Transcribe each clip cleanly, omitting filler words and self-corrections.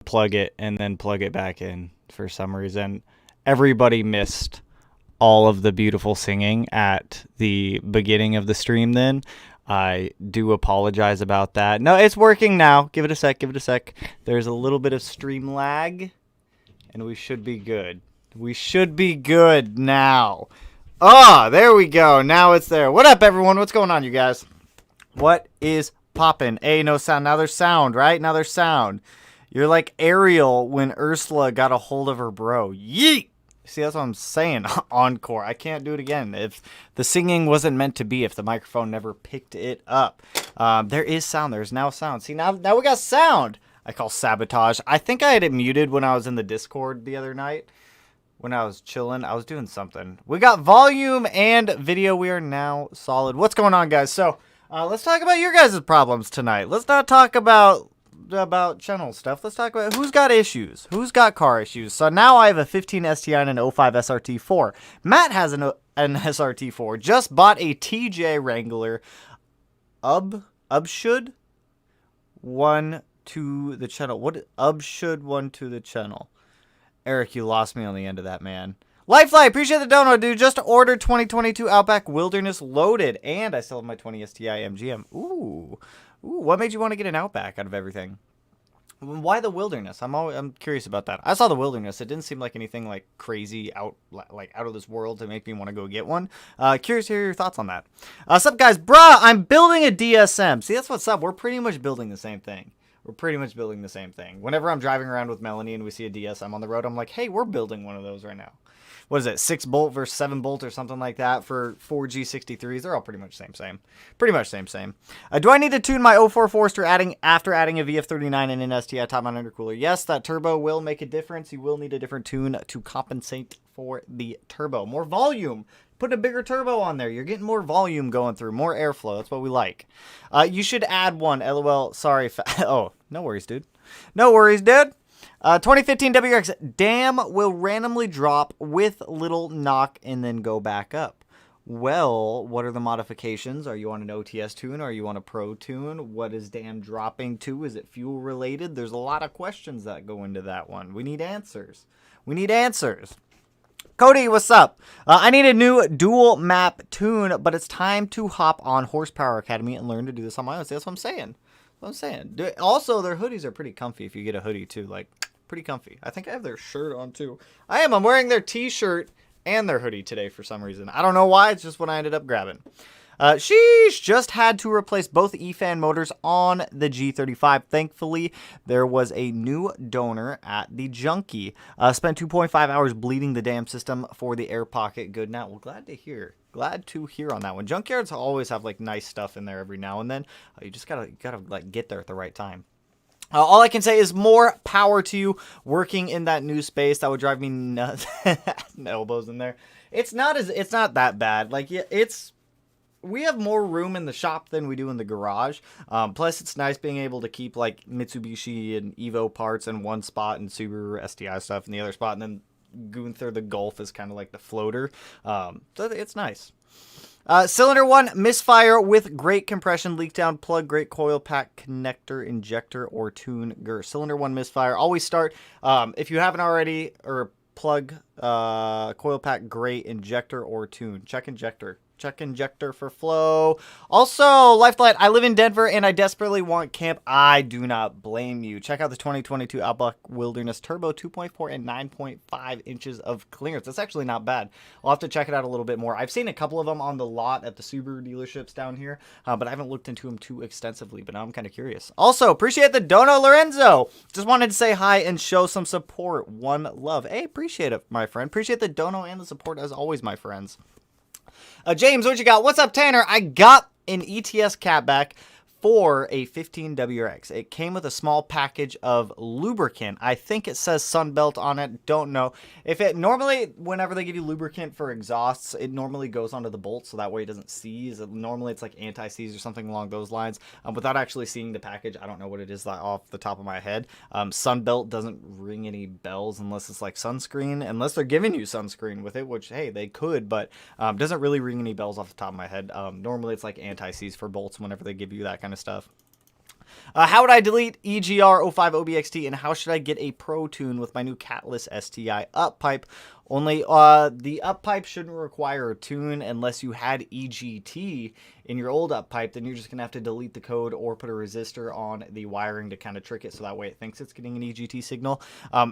plug it and then plug it back in for some reason. Everybody missed all of the beautiful singing at the beginning of the stream then. I do apologize about that. No, it's working now. Give it a sec, give it a sec. There's a little bit of stream lag, and we should be good. We should be good now. Ah, there we go. Now it's there. What up, everyone? What's going on, you guys? What is poppin'? Hey, no sound. Now there's sound, right? Now there's sound. You're like Ariel when Ursula got a hold of her bro. Yeet! See, that's what I'm saying. Encore. I can't do it again. If the singing wasn't meant to be, if the microphone never picked it up. There is sound. There's now sound. See, now we got sound. I call sabotage. I think I had it muted when I was in the Discord the other night. When I was chilling, I was doing something. We got volume and video. We are now solid. What's going on, guys? So, let's talk about your guys' problems tonight. Let's not talk about channel stuff. Let's talk about who's got issues. Who's got car issues. So now I have a 15 STI and an 05 SRT4. Matt has an SRT4. Just bought a TJ Wrangler. Should one to the channel. What should one to the channel? Eric, you lost me on the end of that, man. Lifelight, appreciate the dono, dude. Just ordered 2022 Outback Wilderness loaded, and I still have my 20 STI MGM. Ooh, what made you want to get an Outback out of everything? Why the Wilderness? I'm curious about that. I saw the Wilderness. It didn't seem like anything like crazy out of this world to make me want to go get one. Curious to hear your thoughts on that. Sup, guys? Bruh, I'm building a DSM. See, that's what's up. We're pretty much building the same thing. Whenever I'm driving around with Melanie and we see a DSM on the road, I'm like, hey, we're building one of those right now. What is it, 6-bolt versus 7-bolt or something like that for 4G63s? They're all pretty much same. Pretty much same. Do I need to tune my 04 Forester after adding a VF39 and an STI top mount intercooler? Yes, that turbo will make a difference. You will need a different tune to compensate for the turbo. More volume. Put a bigger turbo on there. You're getting more volume going through, more airflow. That's what we like. You should add one. LOL. Sorry. Oh, no worries, dude. 2015 WRX dam will randomly drop with little knock and then go back up. Well, what are the modifications? Are you on an OTS tune? Are you on a pro tune? What is dam dropping to? Is it fuel related? There's a lot of questions that go into that one. We need answers. Cody, what's up? I need a new dual map tune, but it's time to hop on Horsepower Academy and learn to do this on my own. See, that's what I'm saying. Also, their hoodies are pretty comfy if you get a hoodie too. Like, pretty comfy. I think I have their shirt on too. I'm wearing their t-shirt and their hoodie today for some reason. I don't know why. It's just what I ended up grabbing. Sheesh, just had to replace both E-fan motors on the G35. Thankfully, there was a new donor at the Junkie. Spent 2.5 hours bleeding the damn system for the air pocket. Good now. Well, glad to hear on that one. Junkyards always have like nice stuff in there every now and then. You just gotta like get there at the right time. All I can say is more power to you working in that new space. That would drive me nuts. Elbows in there. It's not that bad. Like, yeah, we have more room in the shop than we do in the garage. Plus, it's nice being able to keep like Mitsubishi and Evo parts in one spot and Subaru STI stuff in the other spot. And then Gunther the Golf is kind of like the floater. So it's nice. Cylinder 1, misfire with great compression, leak down plug, great coil pack, connector, injector, or tune GER. Cylinder 1 misfire. Always start, if you haven't already, or plug, coil pack, great, injector, or tune. Check injector. Check injector for flow. Also, Lifelight, I live in Denver and I desperately want camp. I do not blame you. Check out the 2022 Outback Wilderness Turbo 2.4 and 9.5 inches of clearance. That's actually not bad. I'll have to check it out a little bit more. I've seen a couple of them on the lot at the Subaru dealerships down here, but I haven't looked into them too extensively, but now I'm kind of curious. Also, appreciate the Dono Lorenzo. Just wanted to say hi and show some support. One love. Hey, appreciate it, my friend. Appreciate the Dono and the support as always, my friends. James, what you got? What's up, Tanner? I got an ETS catback for a 15 WRX. It came with a small package of lubricant. I think it says Sunbelt on it. Don't know. If it normally, whenever they give you lubricant for exhausts, it normally goes onto the bolt so that way it doesn't seize. Normally it's like anti-seize or something along those lines. Without actually seeing the package, I don't know what it is off the top of my head. Sunbelt doesn't ring any bells unless it's like sunscreen, unless they're giving you sunscreen with it, which, hey, they could, but doesn't really ring any bells off the top of my head. Normally it's like anti-seize for bolts whenever they give you that kind of stuff. How would I delete EGR 05 OBXT, and how should I get a Pro Tune with my new Catless STI up pipe? Only the up pipe shouldn't require a tune unless you had EGT in your old up pipe. Then you're just gonna have to delete the code or put a resistor on the wiring to kind of trick it so that way it thinks it's getting an EGT signal.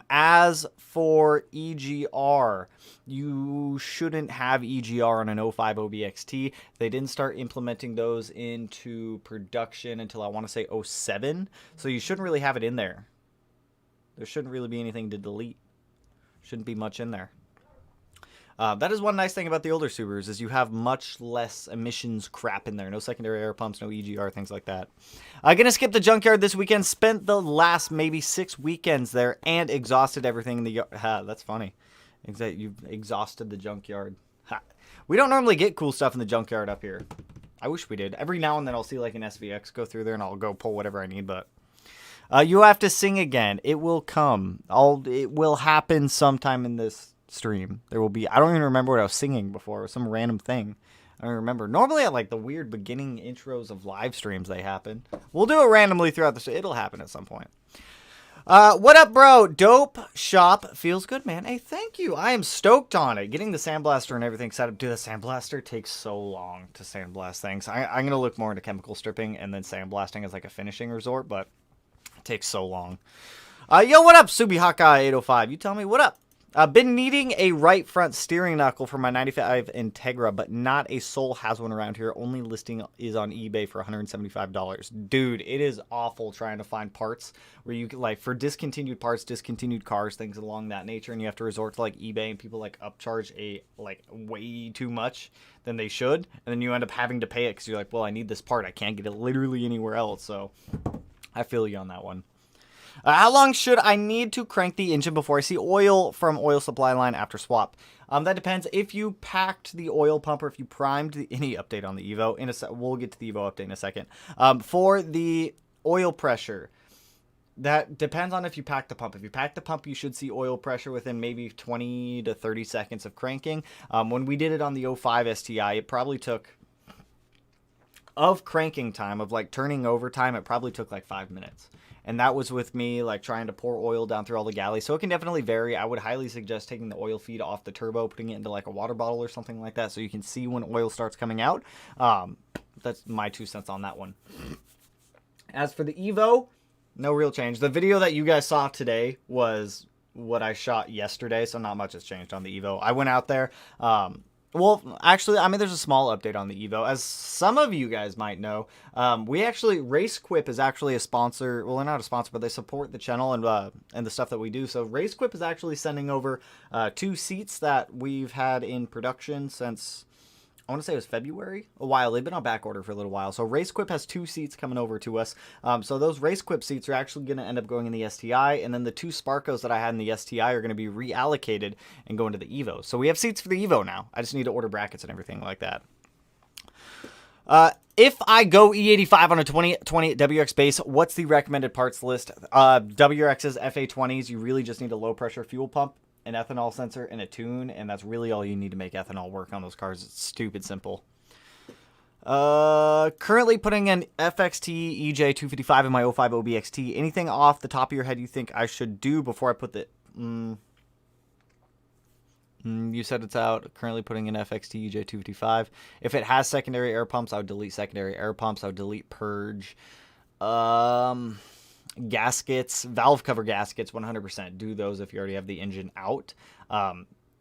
As for EGR, you shouldn't have EGR on an 05 OBXT. They didn't start implementing those into production until I want to say 07, so you shouldn't really have it in there. There shouldn't really be anything to delete. Shouldn't be much in there. That is one nice thing about the older Subarus is you have much less emissions crap in there. No secondary air pumps, no EGR, things like that. Gonna skip the junkyard this weekend. Spent the last maybe 6 weekends there and exhausted everything in the yard. That's funny. You've exhausted the junkyard. We don't normally get cool stuff in the junkyard up here. I wish we did. Every now and then I'll see like an SVX go through there and I'll go pull whatever I need, but... you have to sing again. It will come. It will happen sometime in this stream. There will be... I don't even remember what I was singing before. It was some random thing. I don't remember. Normally at like the weird beginning intros of live streams they happen. We'll do it randomly throughout the... It'll happen at some point. What up, bro? Dope shop feels good, man. Hey, thank you. I am stoked on it. Getting the sandblaster and everything set up. Dude, the sandblaster takes so long to sandblast things. I'm going to look more into chemical stripping and then sandblasting as like a finishing resort, but it takes so long. Yo, what up, Subi Hawkeye 805? You tell me, what up? Been needing a right front steering knuckle for my 95 Integra, but not a soul has one around here. Only listing is on eBay for $175. Dude, it is awful trying to find parts where you can, like, for discontinued parts, discontinued cars, things along that nature, and you have to resort to, like, eBay, and people, like, upcharge way too much than they should, and then you end up having to pay it because you're like, well, I need this part. I can't get it literally anywhere else, so I feel you on that one. How long should I need to crank the engine before I see oil from oil supply line after swap? That depends. If you packed the oil pump or if you primed any update on the Evo, we'll get to the Evo update in a second. For the oil pressure, that depends on if you pack the pump. If you pack the pump, you should see oil pressure within maybe 20 to 30 seconds of cranking. When we did it on the 05 STI, it probably took, of cranking time, of like turning over time, it probably took like 5 minutes. And that was with me like trying to pour oil down through all the galleys. So it can definitely vary. I would highly suggest taking the oil feed off the turbo, putting it into like a water bottle or something like that so you can see when oil starts coming out. That's my 2 cents on that one. As for the Evo, no real change. The video that you guys saw today was what I shot yesterday, so not much has changed on the Evo. I went out there. Well, actually, I mean, there's a small update on the Evo. As some of you guys might know, RaceQuip is actually a sponsor. Well, they're not a sponsor, but they support the channel and the stuff that we do. So RaceQuip is actually sending over 2 seats that we've had in production since, I want to say it was February, a while. They've been on back order for a little while. So RaceQuip has 2 seats coming over to us. So those RaceQuip seats are actually going to end up going in the STI. And then the 2 Sparcos that I had in the STI are going to be reallocated and go into the Evo. So we have seats for the Evo now. I just need to order brackets and everything like that. If I go E85 on a 2020 WRX base, what's the recommended parts list? WRX's FA20s, you really just need a low pressure fuel pump, an ethanol sensor, and a tune, and that's really all you need to make ethanol work on those cars. It's stupid simple. Currently putting an FXT EJ255 in my 05 OBXT. Anything off the top of your head you think I should do before I put the... you said it's out. Currently putting an FXT EJ255. If it has secondary air pumps, I would delete secondary air pumps. I would delete purge. Gaskets, valve cover gaskets, 100% do those if you already have the engine out.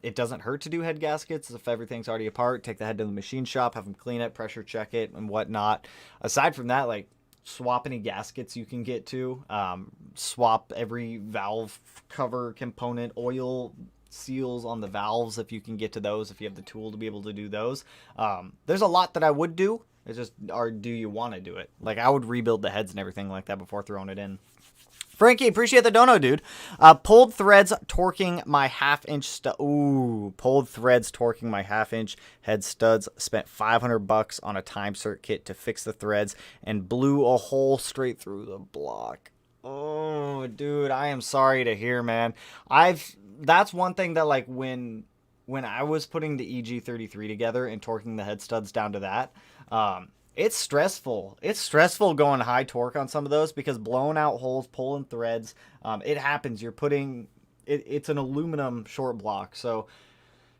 It doesn't hurt to do head gaskets if everything's already apart. Take the head to the machine shop, have them clean it, pressure check it, and whatnot. Aside from that, like, swap any gaskets you can get to. Swap every valve cover component, oil seals on the valves if you can get to those, if you have the tool to be able to do those. There's a lot that I would do. It's just, or do you want to do it? Like, I would rebuild the heads and everything like that before throwing it in. Frankie, appreciate the dono, dude. Pulled threads torquing my half-inch pulled threads torquing my half-inch head studs. Spent $500 on a time cert kit to fix the threads and blew a hole straight through the block. Oh, dude, I am sorry to hear, man. That's one thing that, like, when I was putting the EG33 together and torquing the head studs down to that, It's stressful. It's stressful going high torque on some of those because blowing out holes, pulling threads, it happens. You're putting it's an aluminum short block, so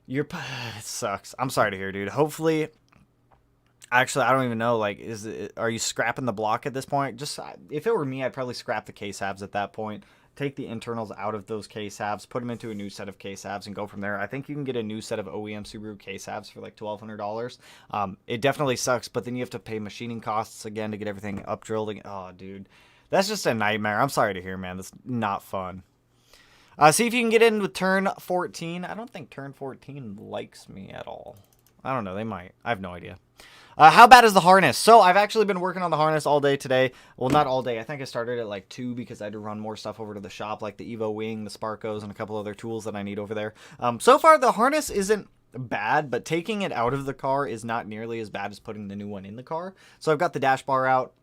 you're it sucks. I'm sorry to hear, dude. Hopefully, actually, I don't even know. Like, are you scrapping the block at this point? Just if it were me, I'd probably scrap the case halves at that point. Take the internals out of those case halves, put them into a new set of case halves, and go from there. I think you can get a new set of OEM Subaru case halves for like $1,200. It definitely sucks, but then you have to pay machining costs again to get everything up drilled. Oh, dude, that's just a nightmare. I'm sorry to hear, man. That's not fun. See if you can get in with turn 14. I don't think turn 14 likes me at all. I don't know. They might. I have no idea. How bad is the harness? So I've actually been working on the harness all day today. Well, not all day. I think I started at like 2 because I had to run more stuff over to the shop, like the Evo wing, the Sparkos, and a couple other tools that I need over there. So far, the harness isn't bad, but taking it out of the car is not nearly as bad as putting the new one in the car. So I've got the dash bar out.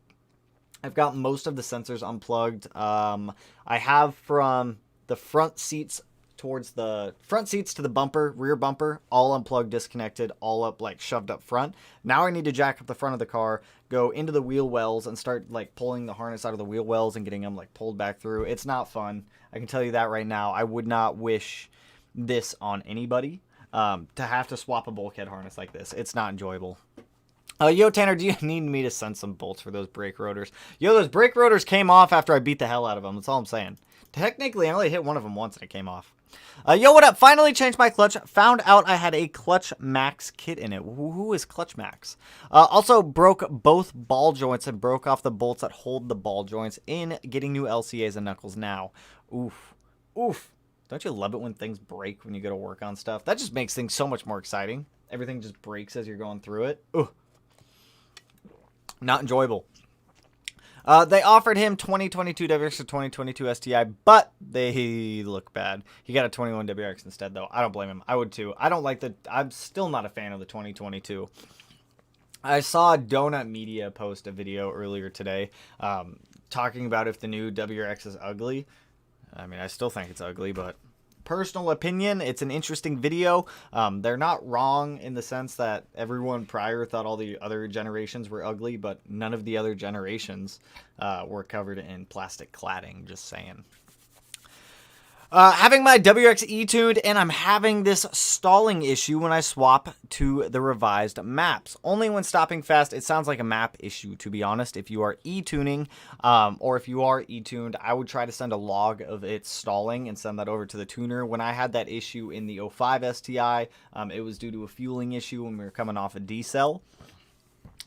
I've got most of the sensors unplugged. I have from the front seats towards the front seats to the bumper, rear bumper, all unplugged, disconnected, all up, like shoved up front. Now I need to jack up the front of the car, go into the wheel wells and start like pulling the harness out of the wheel wells and getting them like pulled back through. It's not fun. I can tell you that right now. I would not wish this on anybody, to have to swap a bulkhead harness like this. It's not enjoyable. Yo, Tanner, do you need me to send some bolts for those brake rotors? Yo, those brake rotors came off after I beat the hell out of them. That's all I'm saying. Technically, I only hit one of them once and it came off. Yo, what up? Finally changed my clutch. Found out I had a Clutch Max kit in it. Who is Clutch Max? Also broke both ball joints and broke off the bolts that hold the ball joints in getting new LCAs and knuckles now. Oof. Oof. Don't you love it when things break when you go to work on stuff? That just makes things so much more exciting. Everything just breaks as you're going through it. Ooh. Not enjoyable. They offered him 2022 WRX or 2022 STI, but they look bad. He got a 21 WRX instead, though. I don't blame him. I would, too. I don't like the... I'm still not a fan of the 2022. I saw Donut Media post a video earlier today talking about if the new WRX is ugly. I mean, I still think it's ugly, but... personal opinion, it's an interesting video. They're not wrong in the sense that everyone prior thought all the other generations were ugly, but none of the other generations were covered in plastic cladding, just saying. Having my WRX E-tuned, and I'm having this stalling issue when I swap to the revised maps. Only when stopping fast, it sounds like a map issue, to be honest. If you are E-tuning, or if you are E-tuned, I would try to send a log of it stalling and send that over to the tuner. When I had that issue in the 05 STI, it was due to a fueling issue when we were coming off a D-cell.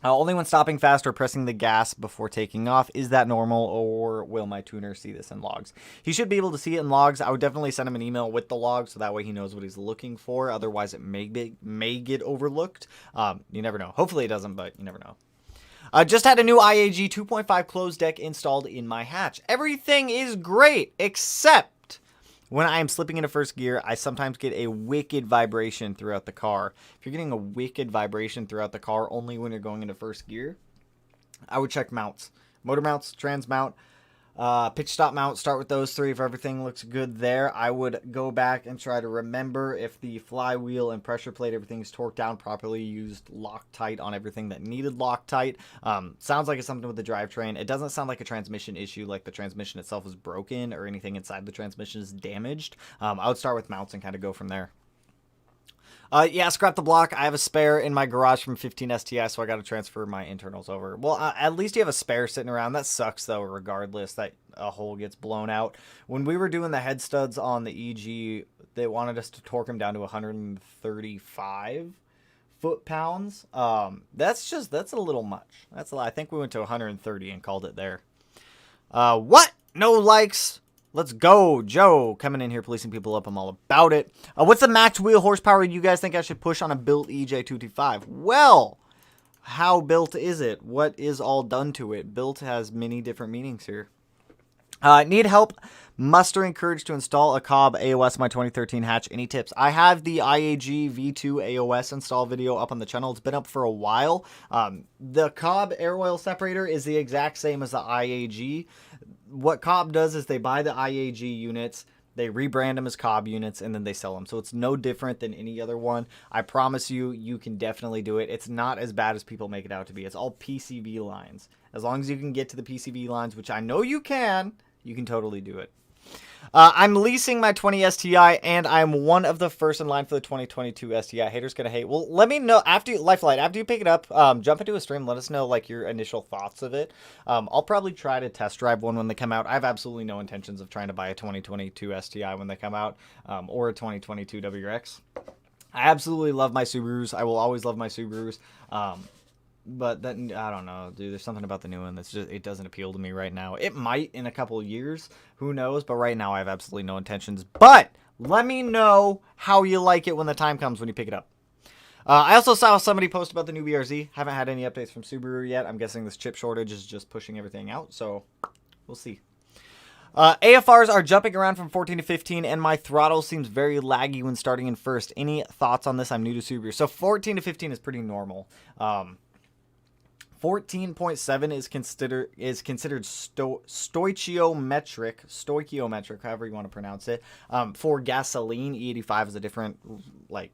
Only when stopping fast or pressing the gas before taking off. Is that normal, or will my tuner see this in logs? He should be able to see it in logs. I would definitely send him an email with the log so that way he knows what he's looking for. Otherwise, it may get overlooked. You never know. Hopefully it doesn't, but you never know. Just had a new IAG 2.5 closed deck installed in my hatch. Everything is great, except when I am slipping into first gear, I sometimes get a wicked vibration throughout the car. If you're getting a wicked vibration throughout the car only when you're going into first gear, I would check mounts. Motor mounts, trans mount, pitch stop mount, start with those three. If everything looks good there, I would go back and try to remember if the flywheel and pressure plate, everything's torqued down properly, used Loctite on everything that needed Loctite. Sounds like it's something with the drivetrain. It doesn't sound like a transmission issue, like the transmission itself is broken or anything inside the transmission is damaged. I would start with mounts and kind of go from there. Yeah, scrap the block. I have a spare in my garage from 15 STI, so I got to transfer my internals over. Well, at least you have a spare sitting around. That sucks, though, regardless that a hole gets blown out. When we were doing the head studs on the EG, they wanted us to torque them down to 135 foot-pounds. That's a little much. That's a lot. I think we went to 130 and called it there. What? No likes. Let's go, Joe. Coming in here, policing people up. I'm all about it. What's the max wheel horsepower you guys think I should push on a built EJ225? Well, how built is it? What is all done to it? Built has many different meanings here. Need help mustering courage to install a Cobb AOS in my 2013 hatch. Any tips? I have the IAG V2 AOS install video up on the channel. It's been up for a while. The Cobb air oil separator is the exact same as the IAG. What Cobb does is they buy the IAG units, They rebrand them as cob units, and then they sell them. So it's no different than any other one. I promise you, you can definitely do it. It's not as bad as people make it out to be. It's all PCV lines. As long as you can get to the PCV lines, which I know you can totally do it. I'm leasing my 20 STI, and I'm one of the first in line for the 2022 STI. Haters gonna hate. Well, let me know after Lifelight, after you pick it up, jump into a stream. Let us know like your initial thoughts of it. I'll probably try to test drive one when they come out. I have absolutely no intentions of trying to buy a 2022 STI when they come out, or a 2022 WRX. I absolutely love my Subarus. I will always love my Subarus. But then, I don't know, dude, there's something about the new one that's just, it doesn't appeal to me right now. It might in a couple of years, who knows, but right now I have absolutely no intentions. But let me know how you like it when the time comes when you pick it up. I also saw somebody post about the new BRZ. Haven't had any updates from Subaru yet. I'm guessing this chip shortage is just pushing everything out, so we'll see. AFRs are jumping around from 14 to 15, and my throttle seems very laggy when starting in first. Any thoughts on this? I'm new to Subaru. So 14 to 15 is pretty normal. 14.7 is considered stoichiometric, however you want to pronounce it. For gasoline, E85 is a different like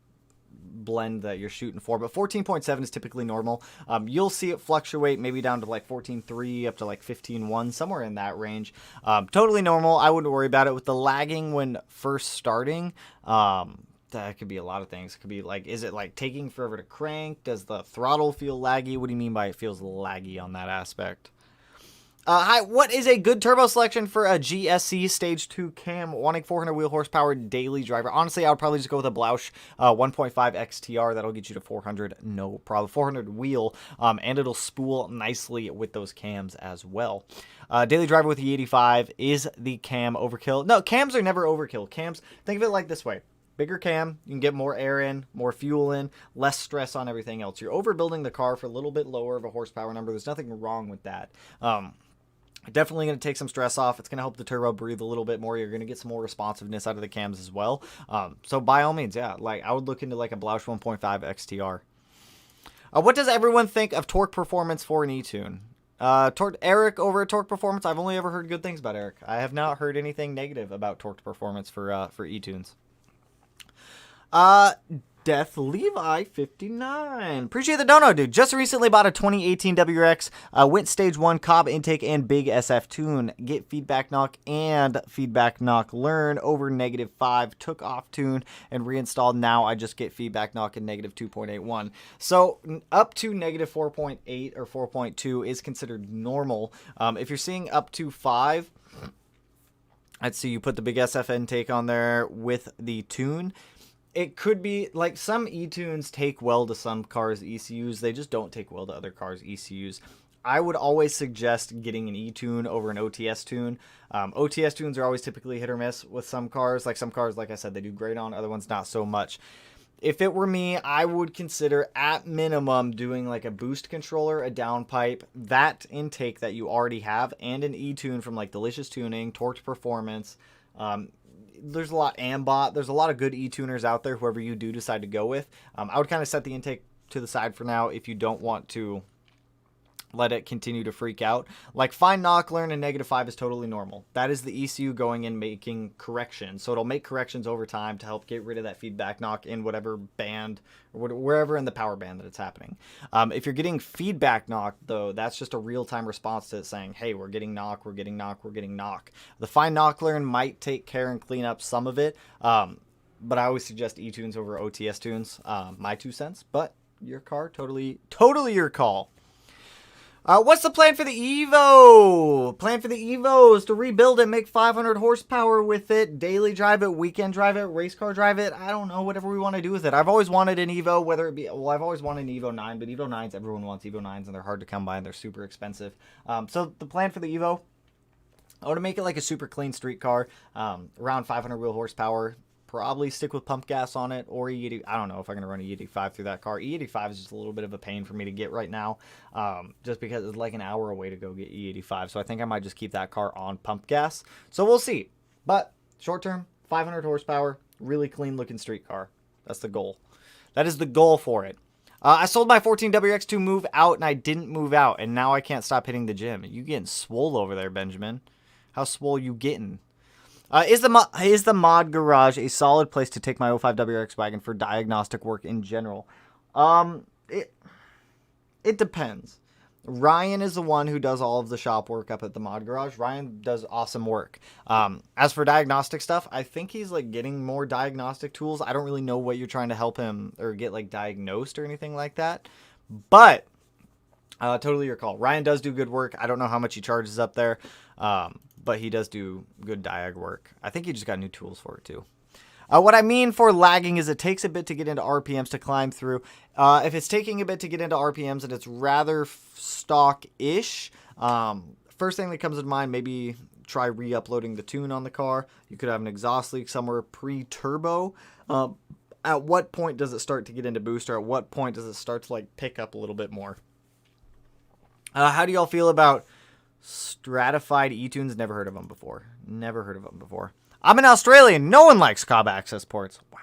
blend that you're shooting for, but 14.7 is typically normal. You'll see it fluctuate maybe down to like 14.3 up to like 15.1, somewhere in that range. Totally normal. I wouldn't worry about it. With the lagging when first starting, that could be a lot of things. It could be like, is it like taking forever to crank? Does the throttle feel laggy? What do you mean by it feels laggy on that aspect? Hi, what is a good turbo selection for a GSC Stage 2 cam wanting 400 wheel horsepower daily driver? Honestly, I would probably just go with a Blausch 1.5 XTR. That'll get you to 400, no problem. 400 wheel, and it'll spool nicely with those cams as well. Daily driver with the E85, is the cam overkill? No, cams are never overkill. Cams, think of it like this way. Bigger cam, you can get more air in, more fuel in, less stress on everything else. You're overbuilding the car for a little bit lower of a horsepower number. There's nothing wrong with that. Definitely going to take some stress off. It's going to help the turbo breathe a little bit more. You're going to get some more responsiveness out of the cams as well. So by all means, yeah, like I would look into like a Blausch 1.5 XTR. What does everyone think of torque performance for an E-Tune? Eric over at Torque Performance, I've only ever heard good things about Eric. I have not heard anything negative about torque performance for E-Tunes. Death Levi 59. Appreciate the dono, dude. Just recently bought a 2018 WRX. Went stage 1 cob intake and big SF tune. Get feedback knock and feedback knock learn over -5. Took off tune and reinstalled. Now I just get feedback knock and -2.81. So up to -4.8 or 4.2 is considered normal. If you're seeing up to 5, let's see, you put the big SF intake on there with the tune. It could be, like, some E-Tunes take well to some cars' ECUs. They just don't take well to other cars' ECUs. I would always suggest getting an E-Tune over an OTS tune. OTS tunes are always typically hit or miss with some cars. Like, some cars, like I said, they do great on. Other ones, not so much. If it were me, I would consider, at minimum, doing, like, a boost controller, a downpipe, that intake that you already have, and an E-Tune from, like, Delicious Tuning, Torqued Performance, there's a lot, Ambot. There's a lot of good E-tuners out there, whoever you do decide to go with. I would kind of set the intake to the side for now if you don't want to let it continue to freak out. Like, fine knock learn and -5 is totally normal. That is the ECU going and making corrections. So it'll make corrections over time to help get rid of that feedback knock in whatever band, or wherever in the power band that it's happening. If you're getting feedback knock, though, that's just a real-time response to it saying, hey, we're getting knock, we're getting knock, we're getting knock. The fine knock learn might take care and clean up some of it, but I always suggest E-Tunes over OTS tunes. My 2 cents, but your car, totally your call. What's the plan for the Evo? Plan for the Evo is to rebuild it, make 500 horsepower with it, daily drive it, weekend drive it, race car drive it. I don't know, whatever we want to do with it. I've always wanted an Evo, whether it be, well, I've always wanted an Evo 9, but Evo 9s, everyone wants Evo 9s, and they're hard to come by, and they're super expensive. So the plan for the Evo, I want to make it like a super clean street car, around 500 wheel horsepower. Probably stick with pump gas on it, or E80. I don't know if I'm going to run a E85 through that car. E85 is just a little bit of a pain for me to get right now, just because it's like an hour away to go get E85. So I think I might just keep that car on pump gas. So we'll see. But short term, 500 horsepower, really clean looking street car. That's the goal. That is the goal for it. I sold my 14 WRX to move out, and I didn't move out, and now I can't stop hitting the gym. You getting swole over there, Benjamin. How swole you getting? Is the mod garage a solid place to take my 05WRX wagon for diagnostic work in general? It depends. Ryan is the one who does all of the shop work up at the mod garage. Ryan does awesome work. As for diagnostic stuff, I think he's like getting more diagnostic tools. I don't really know what you're trying to help him or get like diagnosed or anything like that. But totally your call. Ryan does do good work. I don't know how much he charges up there. But he does do good diag work. I think he just got new tools for it too. What I mean for lagging is it takes a bit to get into RPMs to climb through. If it's taking a bit to get into RPMs and it's rather stock-ish, first thing that comes to mind, maybe try re-uploading the tune on the car. You could have an exhaust leak somewhere pre-turbo. At what point does it start to get into booster? At what point does it start to like pick up a little bit more? How do y'all feel about stratified E-tunes? Never heard of them before. I'm an Australian. No one likes Cobb access ports. Wow.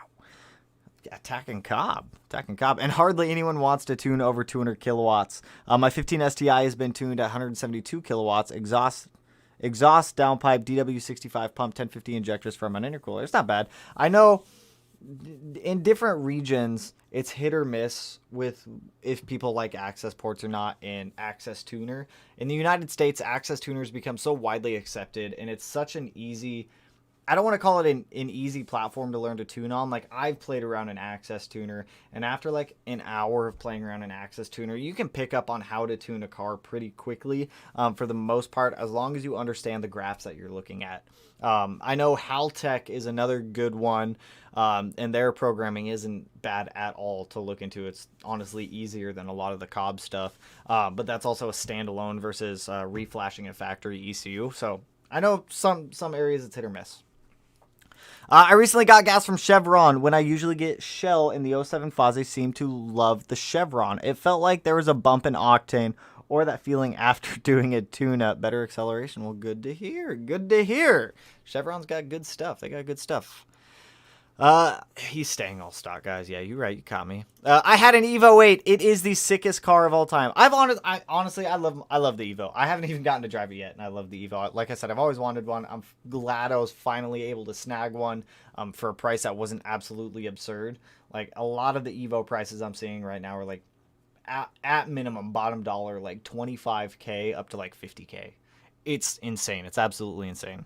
Attacking Cobb. And hardly anyone wants to tune over 200 kilowatts. My 15 STI has been tuned at 172 kilowatts. Exhaust downpipe, DW65 pump, 1050 injectors from an intercooler. It's not bad. I know in different regions, it's hit or miss with if people like access ports or not in access tuner. In the United States, access tuners become so widely accepted, and it's such an easy... I don't want to call it an easy platform to learn to tune on. Like, I've played around an access tuner, and after like an hour of playing around an access tuner, you can pick up on how to tune a car pretty quickly for the most part, as long as you understand the graphs that you're looking at. I know Haltech is another good one, and their programming isn't bad at all to look into. It's honestly easier than a lot of the Cobb stuff, but that's also a standalone versus reflashing a factory ECU. So I know some areas it's hit or miss. I recently got gas from Chevron. When I usually get Shell in the 07 Faze, seemed to love the Chevron. It felt like there was a bump in octane or that feeling after doing a tune-up. Better acceleration. Well, good to hear. Chevron's got good stuff. They got good stuff. He's staying all stock, guys. Yeah, you're right. You caught me. I had an Evo 8. It is the sickest car of all time. I love the Evo. I haven't even gotten to drive it yet, and I love the Evo. Like I said, I've always wanted one. I'm glad I was finally able to snag one for a price that wasn't absolutely absurd. Like, a lot of the Evo prices I'm seeing right now are like, at minimum, bottom dollar, like $25K up to like $50K. It's insane. It's absolutely insane.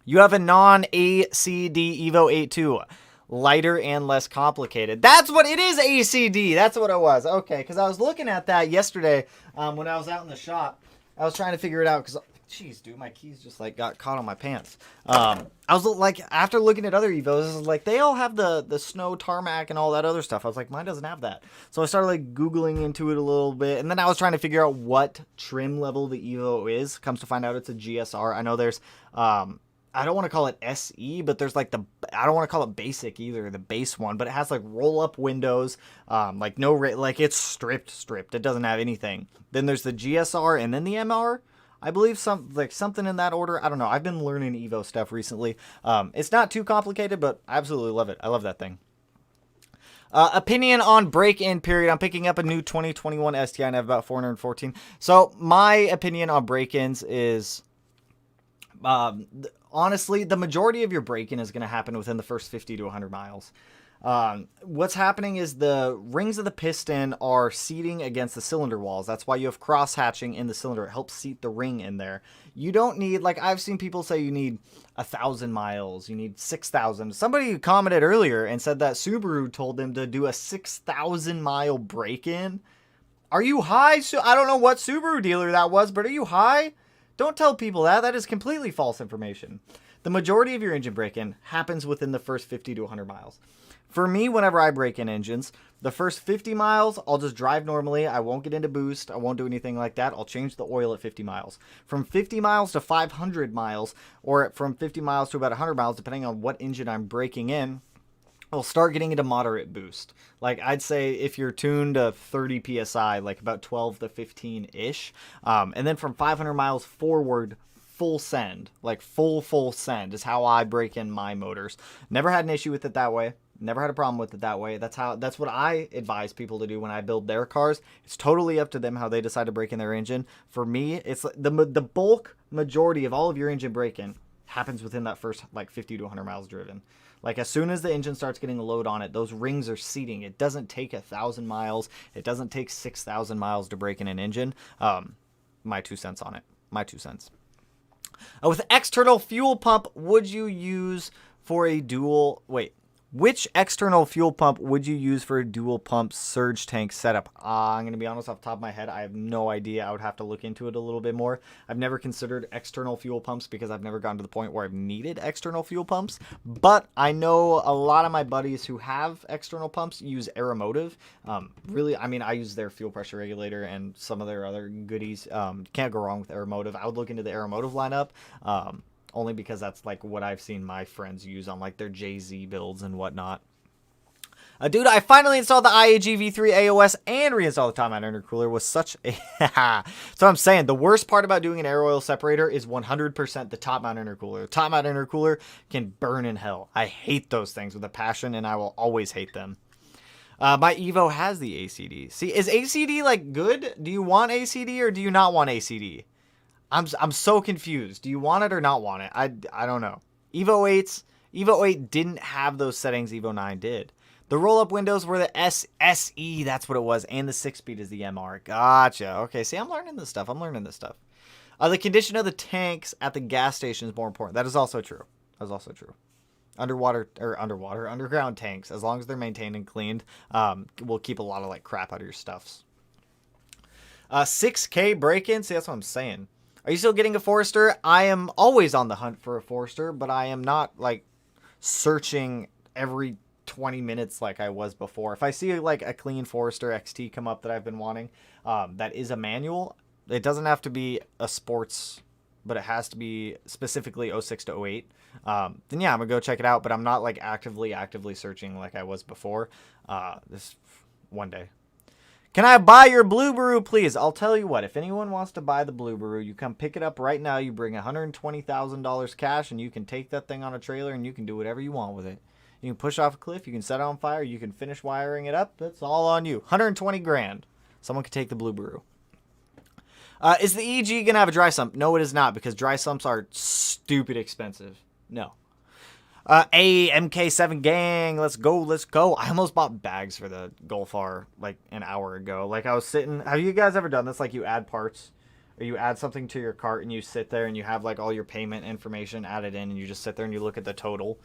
You have a non-ACD Evo 8.2. Lighter and less complicated. That's what it is, ACD. That's what it was. Okay, because I was looking at that yesterday when I was out in the shop. I was trying to figure it out because, jeez, dude, my keys just like got caught on my pants. I was like, after looking at other Evos, like they all have the snow tarmac and all that other stuff. I was like, mine doesn't have that. So I started like Googling into it a little bit, and then I was trying to figure out what trim level the Evo is. Comes to find out it's a GSR. I know there's I don't want to call it SE, but there's like I don't want to call it basic either, the base one, but it has like roll up windows, like like it's stripped. It doesn't have anything. Then there's the GSR and then the MR. I believe something in that order. I don't know. I've been learning Evo stuff recently. It's not too complicated, but I absolutely love it. I love that thing. Opinion on break-in period. I'm picking up a new 2021 STI and I have about 414. So my opinion on break-ins is, honestly, the majority of your break-in is going to happen within the first 50 to 100 miles. What's happening is the rings of the piston are seating against the cylinder walls. That's why you have cross-hatching in the cylinder. It helps seat the ring in there. You don't need, like I've seen people say you need 1,000 miles, you need 6,000. Somebody commented earlier and said that Subaru told them to do a 6,000 mile break-in. Are you high? I don't know what Subaru dealer that was, but are you high? Don't tell people that. That is completely false information. The majority of your engine break-in happens within the first 50 to 100 miles. For me, whenever I break in engines, the first 50 miles, I'll just drive normally. I won't get into boost. I won't do anything like that. I'll change the oil at 50 miles. From 50 miles to 500 miles, or from 50 miles to about 100 miles, depending on what engine I'm breaking in, I'll start getting into moderate boost. Like, I'd say if you're tuned to 30 PSI, like about 12 to 15-ish. And then from 500 miles forward, full send. Like, full send is how I break in my motors. Never had an issue with it that way. Never had a problem with it that way. That's what I advise people to do when I build their cars. It's totally up to them how they decide to break in their engine. For me, it's the bulk majority of all of your engine break-in happens within that first like 50 to 100 miles driven. Like as soon as the engine starts getting a load on it, those rings are seating. It doesn't take 1,000 miles. It doesn't take 6,000 miles to break in an engine. My 2 cents on it. My 2 cents. With external fuel pump, would you use for a dual... Wait. Which external fuel pump would you use for a dual pump surge tank setup? I'm going to be honest, off the top of my head, I have no idea. I would have to look into it a little bit more. I've never considered external fuel pumps because I've never gotten to the point where I've needed external fuel pumps. But I know a lot of my buddies who have external pumps use Aeromotive. Really, I mean, I use their fuel pressure regulator and some of their other goodies. Can't go wrong with Aeromotive. I would look into the Aeromotive lineup. Only because that's like what I've seen my friends use on like their Jay-Z builds and whatnot. Dude, I finally installed the IAG V3 AOS and reinstalled the top mount intercooler. Was such a... So I'm saying the worst part about doing an air oil separator is 100% the top mount intercooler. The top mount intercooler can burn in hell. I hate those things with a passion and I will always hate them. My Evo has the ACD. See, is ACD like good? Do you want ACD or do you not want ACD? I'm so confused. Do you want it or not want it? I don't know. Evo 8 didn't have those settings Evo 9 did. The roll-up windows were the SE, that's what it was, and the 6-speed is the MR. Gotcha. Okay, see, I'm learning this stuff. The condition of the tanks at the gas station is more important. That is also true. Underground tanks, as long as they're maintained and cleaned, will keep a lot of like crap out of your stuffs. 6K break-in. See, that's what I'm saying. Are you still getting a Forester? I am always on the hunt for a Forester, but I am not like searching every 20 minutes like I was before. If I see like a clean Forester XT come up that I've been wanting, that is a manual. It doesn't have to be a sports, but it has to be specifically 06 to 08. Then yeah, I'm gonna go check it out, but I'm not like actively searching like I was before. This one day. Can I buy your Blueberry, please? I'll tell you what, if anyone wants to buy the Blueberry, you come pick it up right now. You bring $120,000 cash, and you can take that thing on a trailer, and you can do whatever you want with it. You can push off a cliff, you can set it on fire, you can finish wiring it up. That's all on you. 120 grand. Someone could take the Blueberry. Is the EG going to have a dry sump? No, it is not, because dry sumps are stupid expensive. No. MK7 gang, let's go. I almost bought bags for the Golf R like an hour ago. Like I was sitting, have you guys ever done this? Like you add parts or you add something to your cart and you sit there and you have like all your payment information added in and you just sit there and you look at the total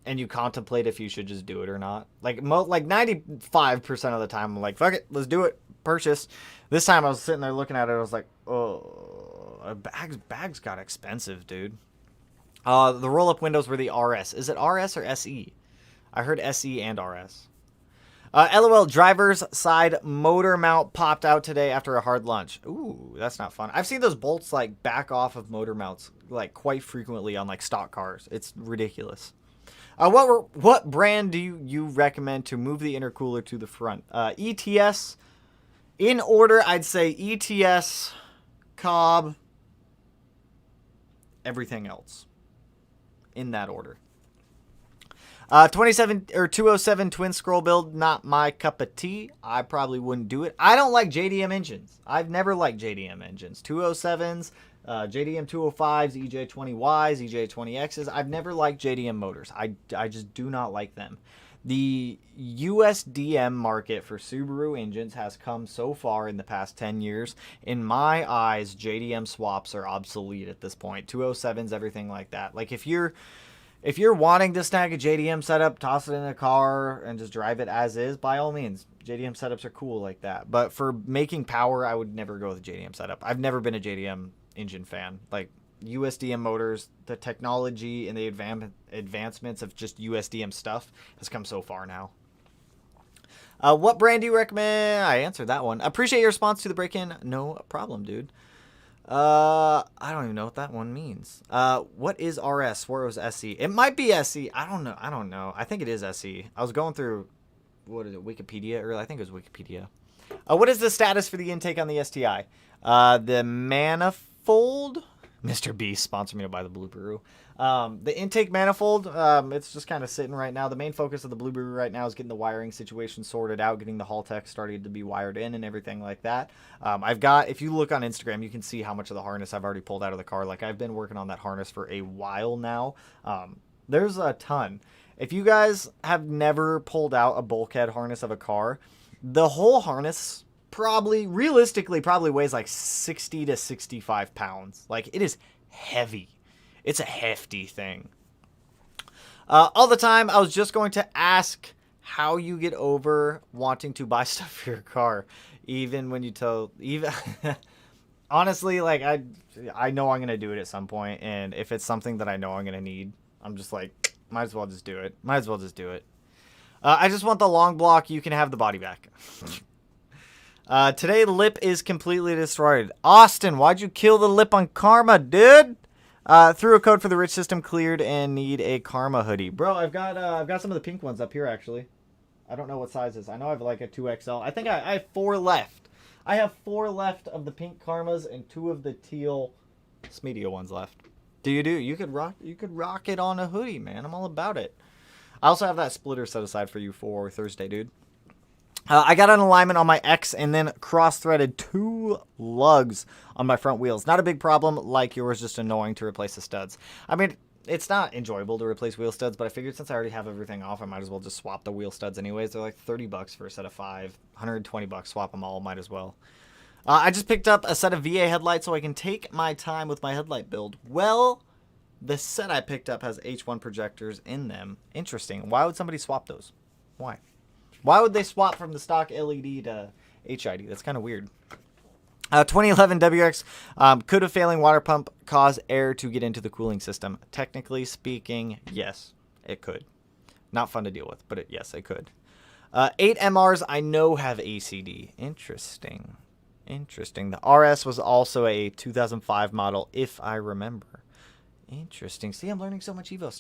and you contemplate if you should just do it or not. Like 95% of the time I'm like, fuck it, let's do it, purchase. This time I was sitting there looking at it, I was like, oh, bags got expensive, dude. The roll-up windows were the RS. Is it RS or SE? I heard SE and RS. LOL, driver's side motor mount popped out today after a hard lunch. Ooh, that's not fun. I've seen those bolts like back off of motor mounts like quite frequently on like stock cars. It's ridiculous. What brand do you recommend to move the intercooler to the front? ETS. In order, I'd say ETS, Cobb, everything else. In that order. 207 twin scroll build, not my cup of tea. I probably wouldn't do it. I don't like JDM engines. I've never liked JDM engines. 207s, JDM 205s, EJ20Ys, EJ20Xs. I've never liked JDM motors. I just do not like them. The USDM market for Subaru engines has come so far in the past 10 years. In my eyes, JDM swaps are obsolete at this point. 207s, everything like that. Like if you're wanting to snag a JDM setup, toss it in a car and just drive it as is, by all means. JDM setups are cool like that. But for making power, I would never go with a JDM setup. I've never been a JDM engine fan. Like USDM motors, the technology and the advancements of just USDM stuff has come so far now. What brand do you recommend? I answered that one. Appreciate your response to the break-in. No problem, dude. I don't even know what that one means. What is RS? Swore it was SE. It might be SE. I don't know. I think it is SE. I was going through, what is it, Wikipedia earlier? I think it was Wikipedia. What is the status for the intake on the STI? The manifold Mr. Beast sponsor me to buy the Blueberry. The intake manifold, it's just kind of sitting right now. The main focus of the Blueberry right now is getting the wiring situation sorted out, getting the Hall Tech started to be wired in and everything like that. I've got, if you look on Instagram, you can see how much of the harness I've already pulled out of the car. Like, I've been working on that harness for a while now. There's a ton. If you guys have never pulled out a bulkhead harness of a car, the whole harness realistically weighs like 60 to 65 pounds. Like, it is heavy. It's a hefty thing. All the time, I was just going to ask how you get over wanting to buy stuff for your car, even when you honestly, like, I know I'm gonna do it at some point, and if it's something that I know I'm gonna need, I'm just like, might as well just do it. I just want the long block. You can have the body back. Today, lip is completely destroyed. Austin, why'd you kill the lip on Karma, dude? Threw a code for the rich system cleared and need a Karma hoodie. Bro, I've got some of the pink ones up here, actually. I don't know what sizes. I know I have like a 2XL. I think I have 4 left. I have 4 left of the pink Karmas and 2 of the teal Smedia ones left. You could rock it on a hoodie, man. I'm all about it. I also have that splitter set aside for you for Thursday, dude. I got an alignment on my X and then cross-threaded 2 lugs on my front wheels. Not a big problem like yours, just annoying to replace the studs. I mean, it's not enjoyable to replace wheel studs, but I figured since I already have everything off, I might as well just swap the wheel studs anyways. They're like $30 for a set of 5, $120, swap them all, might as well. I just picked up a set of VA headlights so I can take my time with my headlight build. Well, the set I picked up has H1 projectors in them. Interesting. Why would somebody swap those? Why? Why would they swap from the stock LED to HID? That's kind of weird. 2011 WX, could a failing water pump cause air to get into the cooling system? Technically speaking, yes, it could. Not fun to deal with, but yes, it could. 8 MRs I know have ACD. Interesting. The RS was also a 2005 model, if I remember. Interesting. See, I'm learning so much Evo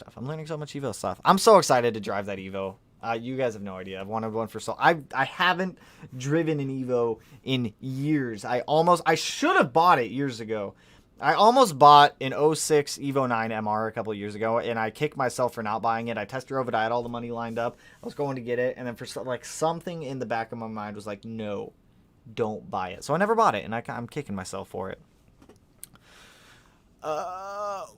stuff. I'm so excited to drive that Evo. You guys have no idea. I've wanted one for so... I haven't driven an Evo in years. I should have bought it years ago. I almost bought an 06 Evo 9 MR a couple of years ago, and I kicked myself for not buying it. I test drove it. I had all the money lined up. I was going to get it, and then for something in the back of my mind was like, no, don't buy it. So I never bought it, and I'm kicking myself for it.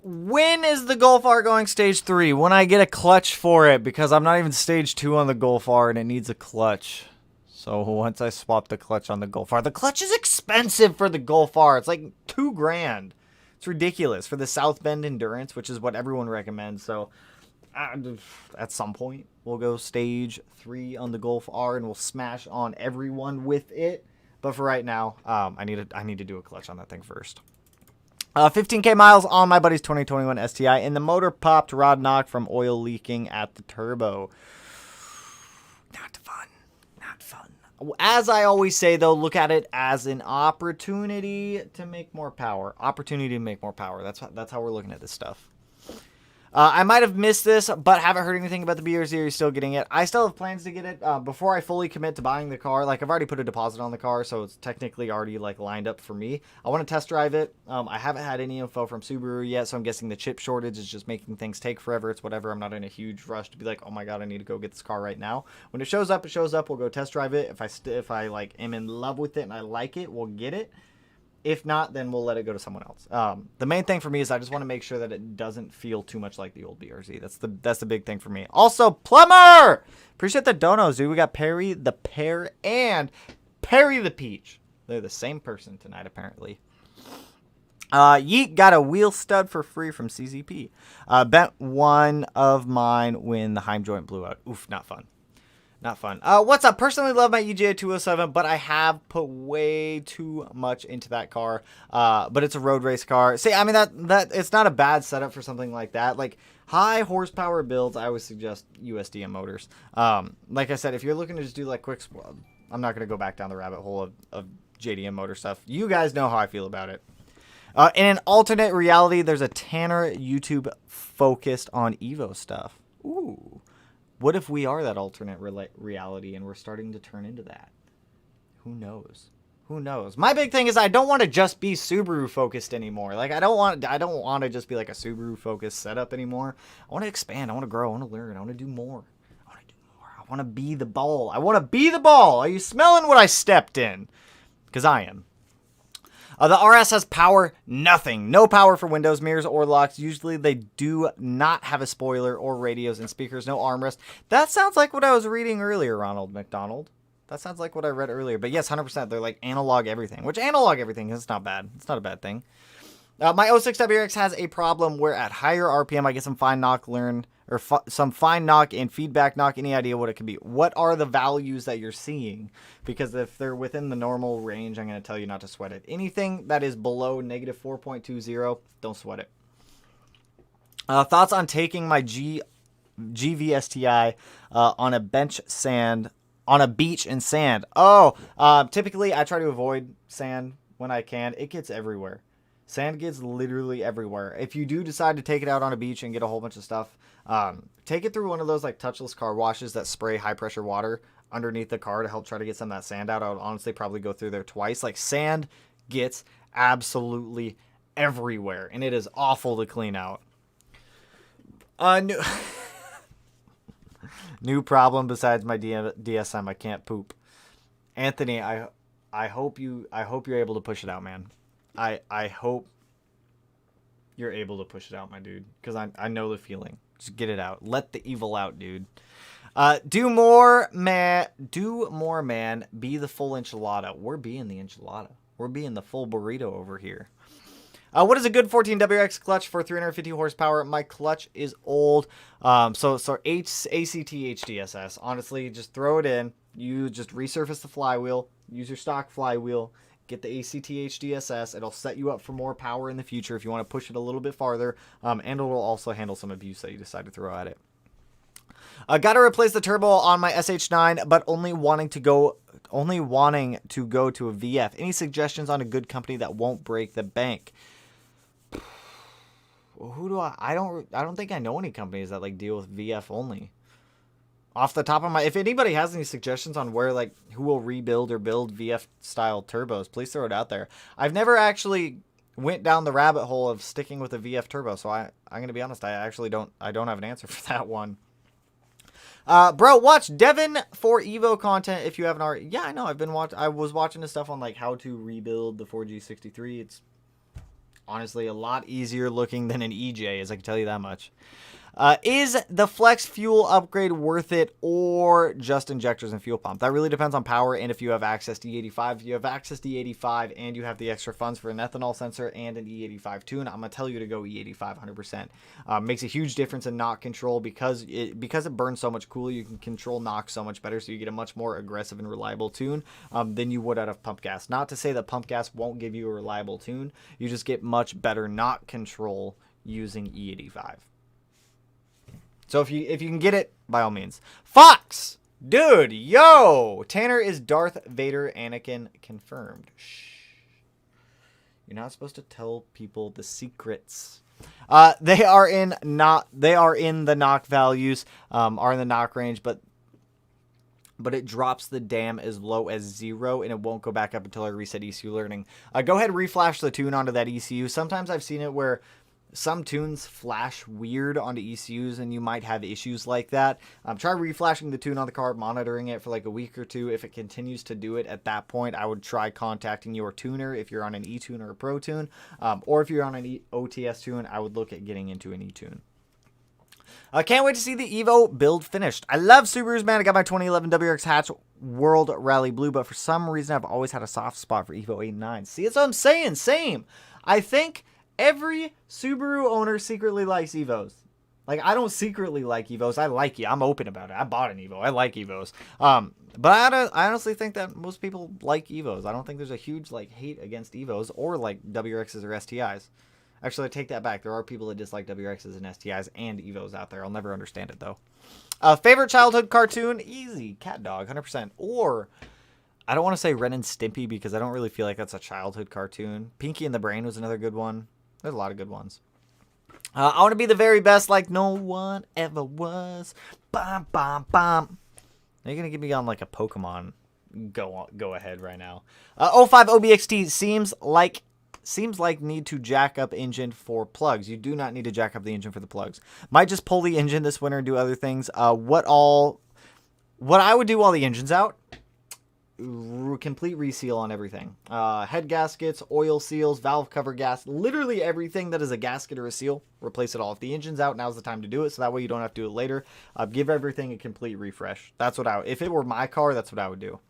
When is the Golf R going stage 3? When I get a clutch for it, because I'm not even stage 2 on the Golf R and it needs a clutch. So once I swap the clutch on the Golf R, the clutch is expensive for the Golf R. It's like $2,000. It's ridiculous for the South Bend Endurance, which is what everyone recommends. So at some point we'll go stage 3 on the Golf R and we'll smash on everyone with it. But for right now, I need to do a clutch on that thing first. 15K miles on my buddy's 2021 STI, and the motor popped rod knock from oil leaking at the turbo. Not fun. As I always say, though, look at it as an opportunity to make more power. That's how we're looking at this stuff. I might have missed this, but haven't heard anything about the BRZ. Are you still getting it? I still have plans to get it before I fully commit to buying the car. Like, I've already put a deposit on the car, so it's technically already like lined up for me. I want to test drive it. I haven't had any info from Subaru yet, so I'm guessing the chip shortage is just making things take forever. It's whatever. I'm not in a huge rush to be like, oh my god, I need to go get this car right now. When it shows up, it shows up. We'll go test drive it. If I like am in love with it and I like it, we'll get it. If not, then we'll let it go to someone else. The main thing for me is I just want to make sure that it doesn't feel too much like the old BRZ. That's the big thing for me. Also, Plumber! Appreciate the donos, dude. We got Perry the Pear and Perry the Peach. They're the same person tonight, apparently. Yeet got a wheel stud for free from CZP. Bent one of mine when the Heim joint blew out. Oof, not fun. What's up? Personally love my EJ 207, but I have put way too much into that car. But it's a road race car. See, I mean, that it's not a bad setup for something like that. Like, high horsepower builds, I always suggest USDM motors. Like I said, if you're looking to just do like quick, I'm not going to go back down the rabbit hole of JDM motor stuff. You guys know how I feel about it. In an alternate reality, there's a Tanner YouTube focused on Evo stuff. Ooh. What if we are that alternate reality and we're starting to turn into that? Who knows? Who knows? My big thing is I don't want to just be Subaru focused anymore. Like I don't want to just be like a Subaru focused setup anymore. I want to expand. I want to grow. I want to learn. I want to do more. I want to be the ball. I want to be the ball. Are you smelling what I stepped in? Because I am. The RS has power, nothing. No power for windows, mirrors, or locks. Usually they do not have a spoiler or radios and speakers. No armrest. That sounds like what I was reading earlier, Ronald McDonald. That sounds like what I read earlier. But yes, 100%. They're like analog everything. Which analog everything is not bad. It's not a bad thing. My 06 WRX has a problem where at higher RPM I get some fine knock some fine knock and feedback knock. Any idea what it could be? What are the values that you're seeing? Because if they're within the normal range, I'm going to tell you not to sweat it. Anything that is below negative 4.20, don't sweat it. Thoughts on taking my GVSTI on a beach in sand? Typically I try to avoid sand when I can. It gets everywhere. Sand gets literally everywhere. If you do decide to take it out on a beach and get a whole bunch of stuff, take it through one of those like touchless car washes that spray high pressure water underneath the car to help try to get some of that sand out. I would honestly probably go through there twice. Like sand gets absolutely everywhere and it is awful to clean out. New problem besides my DSM. I can't poop. Anthony, I hope you're able to push it out, man. I hope you're able to push it out, my dude, because I know the feeling. Just get it out. Let the evil out, dude. Do more, man. Be the full enchilada. We're being the enchilada. We're being the full burrito over here. What is a good 14 WRX clutch for 350 horsepower? My clutch is old. So ACT HDSS. Honestly, just throw it in. You just resurface the flywheel. Use your stock flywheel. Get the ACT HDSS. It'll set you up for more power in the future if you want to push it a little bit farther. And it'll also handle some abuse that you decide to throw at it. Got to replace the turbo on my SH9, but only wanting to go to a VF. Any suggestions on a good company that won't break the bank? Who do I don't think I know any companies that like deal with VF only. Off the top of my, if anybody has any suggestions on where like who will rebuild or build VF style turbos, please throw it out there. I've never actually went down the rabbit hole of sticking with a VF turbo, so I'm gonna be honest, I don't have an answer for that one. Bro, watch Devin for Evo content if you haven't already. Yeah, I know. I was watching his stuff on like how to rebuild the 4G63. It's honestly a lot easier looking than an EJ, as I can tell you that much. Is the flex fuel upgrade worth it or just injectors and fuel pump? That really depends on power and if you have access to E85. If you have access to E85 and you have the extra funds for an ethanol sensor and an E85 tune, I'm going to tell you to go E85 100%. Makes a huge difference in knock control because it burns so much cooler. You can control knock so much better, so you get a much more aggressive and reliable tune than you would out of pump gas. Not to say that pump gas won't give you a reliable tune. You just get much better knock control using E85. So if you can get it, by all means. Fox! Dude, yo! Tanner is Darth Vader Anakin confirmed. Shh. You're not supposed to tell people the secrets. They are in the knock values, are in the knock range, but it drops the dam as low as 0, and it won't go back up until I reset ECU learning. Go ahead and reflash the tune onto that ECU. Sometimes I've seen it where some tunes flash weird onto ECUs, and you might have issues like that. Try reflashing the tune on the car, monitoring it for like a week or two. If it continues to do it at that point, I would try contacting your tuner if you're on an E-tune or a Pro tune. Or if you're on an OTS tune, I would look at getting into an E-tune. Can't wait to see the Evo build finished. I love Subarus, man. I got my 2011 WRX Hatch World Rally Blue, but for some reason, I've always had a soft spot for Evo 8 and 9. See, that's what I'm saying. Same. I think every Subaru owner secretly likes Evos. Like, I don't secretly like Evos. I like you. I'm open about it. I bought an Evo. I like Evos. But I honestly think that most people like Evos. I don't think there's a huge, like, hate against Evos or, like, WRXs or STIs. Actually, I take that back. There are people that dislike WRXs and STIs and Evos out there. I'll never understand it, though. Favorite childhood cartoon? Easy. Cat Dog, 100%. Or I don't want to say Ren and Stimpy because I don't really feel like that's a childhood cartoon. Pinky and the Brain was another good one. There's a lot of good ones. I want to be the very best like no one ever was. Bam, bam, bam. Are you going to get me on like a Pokemon go ahead right now. 05 OBXT seems like need to jack up engine for plugs. You do not need to jack up the engine for the plugs. Might just pull the engine this winter and do other things. What I would do while the engine's out, complete reseal on everything. Head gaskets, oil seals, valve cover gas, literally everything that is a gasket or a seal, replace it all. If the engine's out, now's the time to do it, so that way you don't have to do it later. Give everything a complete refresh. That's what if it were my car, that's what I would do.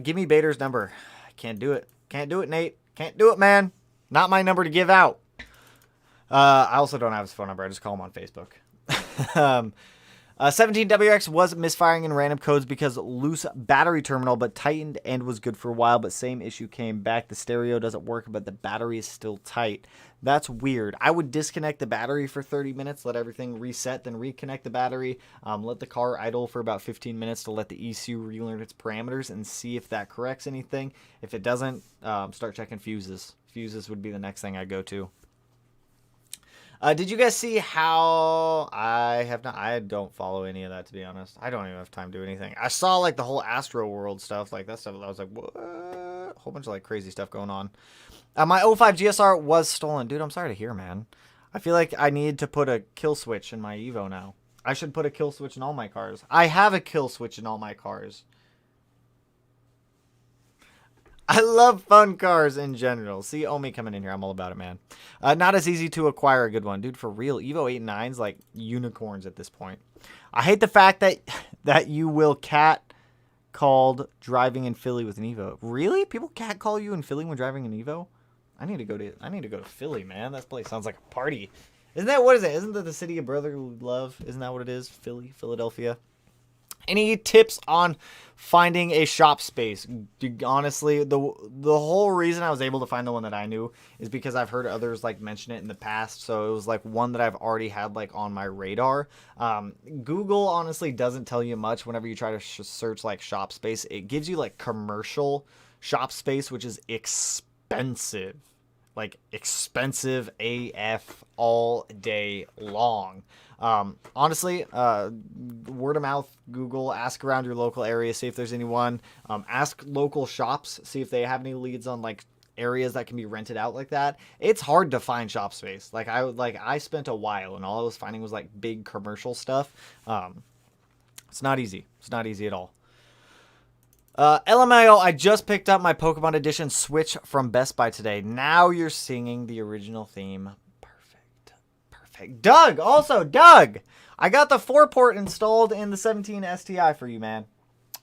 Give me Bader's number. I can't do it. Can't do it, Nate. Can't do it, man. Not my number to give out. I also don't have his phone number. I just call him on Facebook. 17WX was misfiring in random codes because loose battery terminal, but tightened and was good for a while, but same issue came back. The stereo doesn't work, but the battery is still tight. That's weird. I would disconnect the battery for 30 minutes, let everything reset, then reconnect the battery, let the car idle for about 15 minutes to let the ECU relearn its parameters and see if that corrects anything. If it doesn't, start checking fuses. Fuses would be the next thing I go to. Did you guys see how I don't follow any of that, to be honest. I don't even have time to do anything. I saw like the whole Astro World stuff, like that stuff. I was like, what? A whole bunch of like crazy stuff going on. My 05 GSR was stolen. Dude, I'm sorry to hear, man. I feel like I need to put a kill switch in my Evo now. I should put a kill switch in all my cars. I have a kill switch in all my cars. I love fun cars in general. See Omi coming in here. I'm all about it, man. Not as easy to acquire a good one. Dude, for real. Evo 8 and 9's like unicorns at this point. I hate the fact that you will cat called driving in Philly with an Evo. Really? People cat call you in Philly when driving an Evo? I need to go to Philly, man. That place sounds like a party. Isn't that, what is it? Isn't that the city of brotherly love? Isn't that what it is? Philly, Philadelphia. Any tips on finding a shop space? Honestly, the whole reason I was able to find the one that I knew is because I've heard others like mention it in the past. So it was like one that I've already had like on my radar. Google honestly doesn't tell you much whenever you try to search like shop space. It gives you like commercial shop space, which is expensive. Like expensive AF all day long. Honestly, word of mouth, Google, ask around your local area, see if there's anyone, ask local shops, see if they have any leads on like areas that can be rented out like that. It's hard to find shop space. I spent a while and all I was finding was like big commercial stuff. It's not easy. It's not easy at all. LMAO, I just picked up my Pokemon Edition Switch from Best Buy today. Now you're singing the original theme. Perfect. Doug, I got the 4-port installed in the 17 STI for you, man.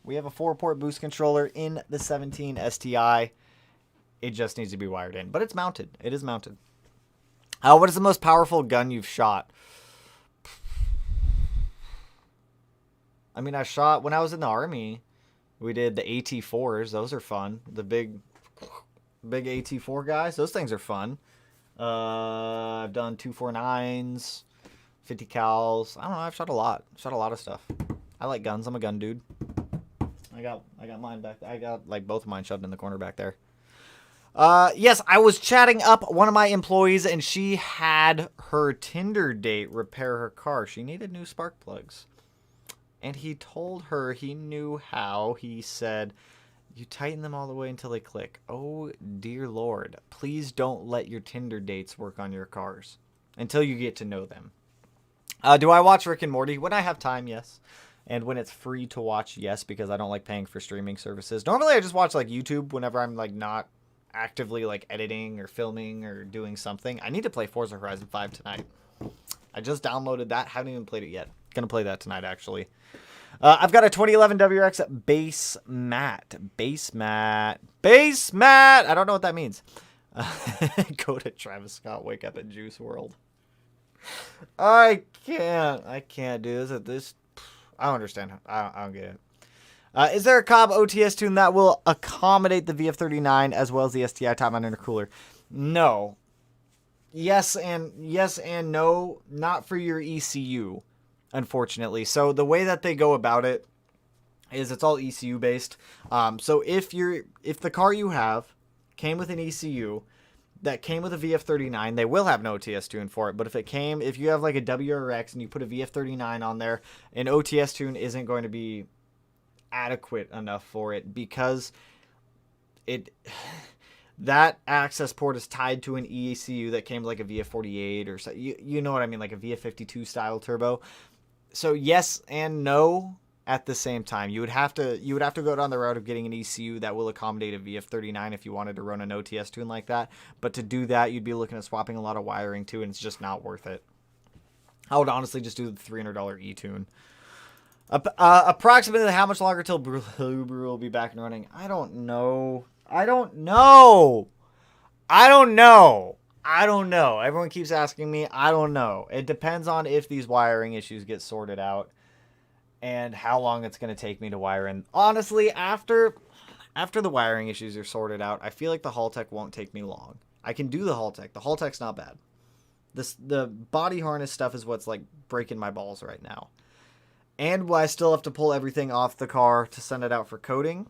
We have a 4-port boost controller in the 17 STI. It just needs to be wired in, but it's mounted. It is mounted. What is the most powerful gun you've shot? I mean, I shot when I was in the Army. We did the AT4s. Those are fun. The big AT4 guys. Those things are fun. I've done 249s, 50 cals. I don't know. I've shot a lot. Shot a lot of stuff. I like guns. I'm a gun dude. I got mine back. I got like both of mine shoved in the corner back there. Yes, I was chatting up one of my employees and she had her Tinder date repair her car. She needed new spark plugs. And he told her he knew how. He said, you tighten them all the way until they click. Oh, dear Lord. Please don't let your Tinder dates work on your cars until you get to know them. Do I watch Rick and Morty? When I have time, yes. And when it's free to watch, yes, because I don't like paying for streaming services. Normally, I just watch like YouTube whenever I'm like not actively like editing or filming or doing something. I need to play Forza Horizon 5 tonight. I just downloaded that. Haven't even played it yet. Gonna play that tonight, actually. I've got a 2011 WRX base mat. I don't know what that means. Go to Travis Scott, wake up at Juice World. I can't do this. I don't understand. I don't get it. Is there a Cobb OTS tune that will accommodate the VF39 as well as the STI top mount intercooler? No. Yes and no. Not for your ECU. Unfortunately. So the way that they go about it is it's all ECU based. So if the car you have came with an ECU that came with a VF39, they will have an OTS tune for it. But if you have like a WRX and you put a VF39 on there, an OTS tune isn't going to be adequate enough for it, because that access port is tied to an ECU that came like a VF48 or so. You know what I mean, like a VF52 style turbo. So yes and no at the same time. You would have to go down the route of getting an ECU that will accommodate a VF39 if you wanted to run an OTS tune like that. But to do that, you'd be looking at swapping a lot of wiring too, and it's just not worth it. I would honestly just do the $300 E-tune. Approximately how much longer till Blue Brew will be back and running? I don't know. Everyone keeps asking me. I don't know. It depends on if these wiring issues get sorted out and how long it's going to take me to wire in. Honestly, after the wiring issues are sorted out, I feel like the Haltech won't take me long. I can do the Haltech. The Haltech's not bad. The body harness stuff is what's like breaking my balls right now. And I still have to pull everything off the car to send it out for coating.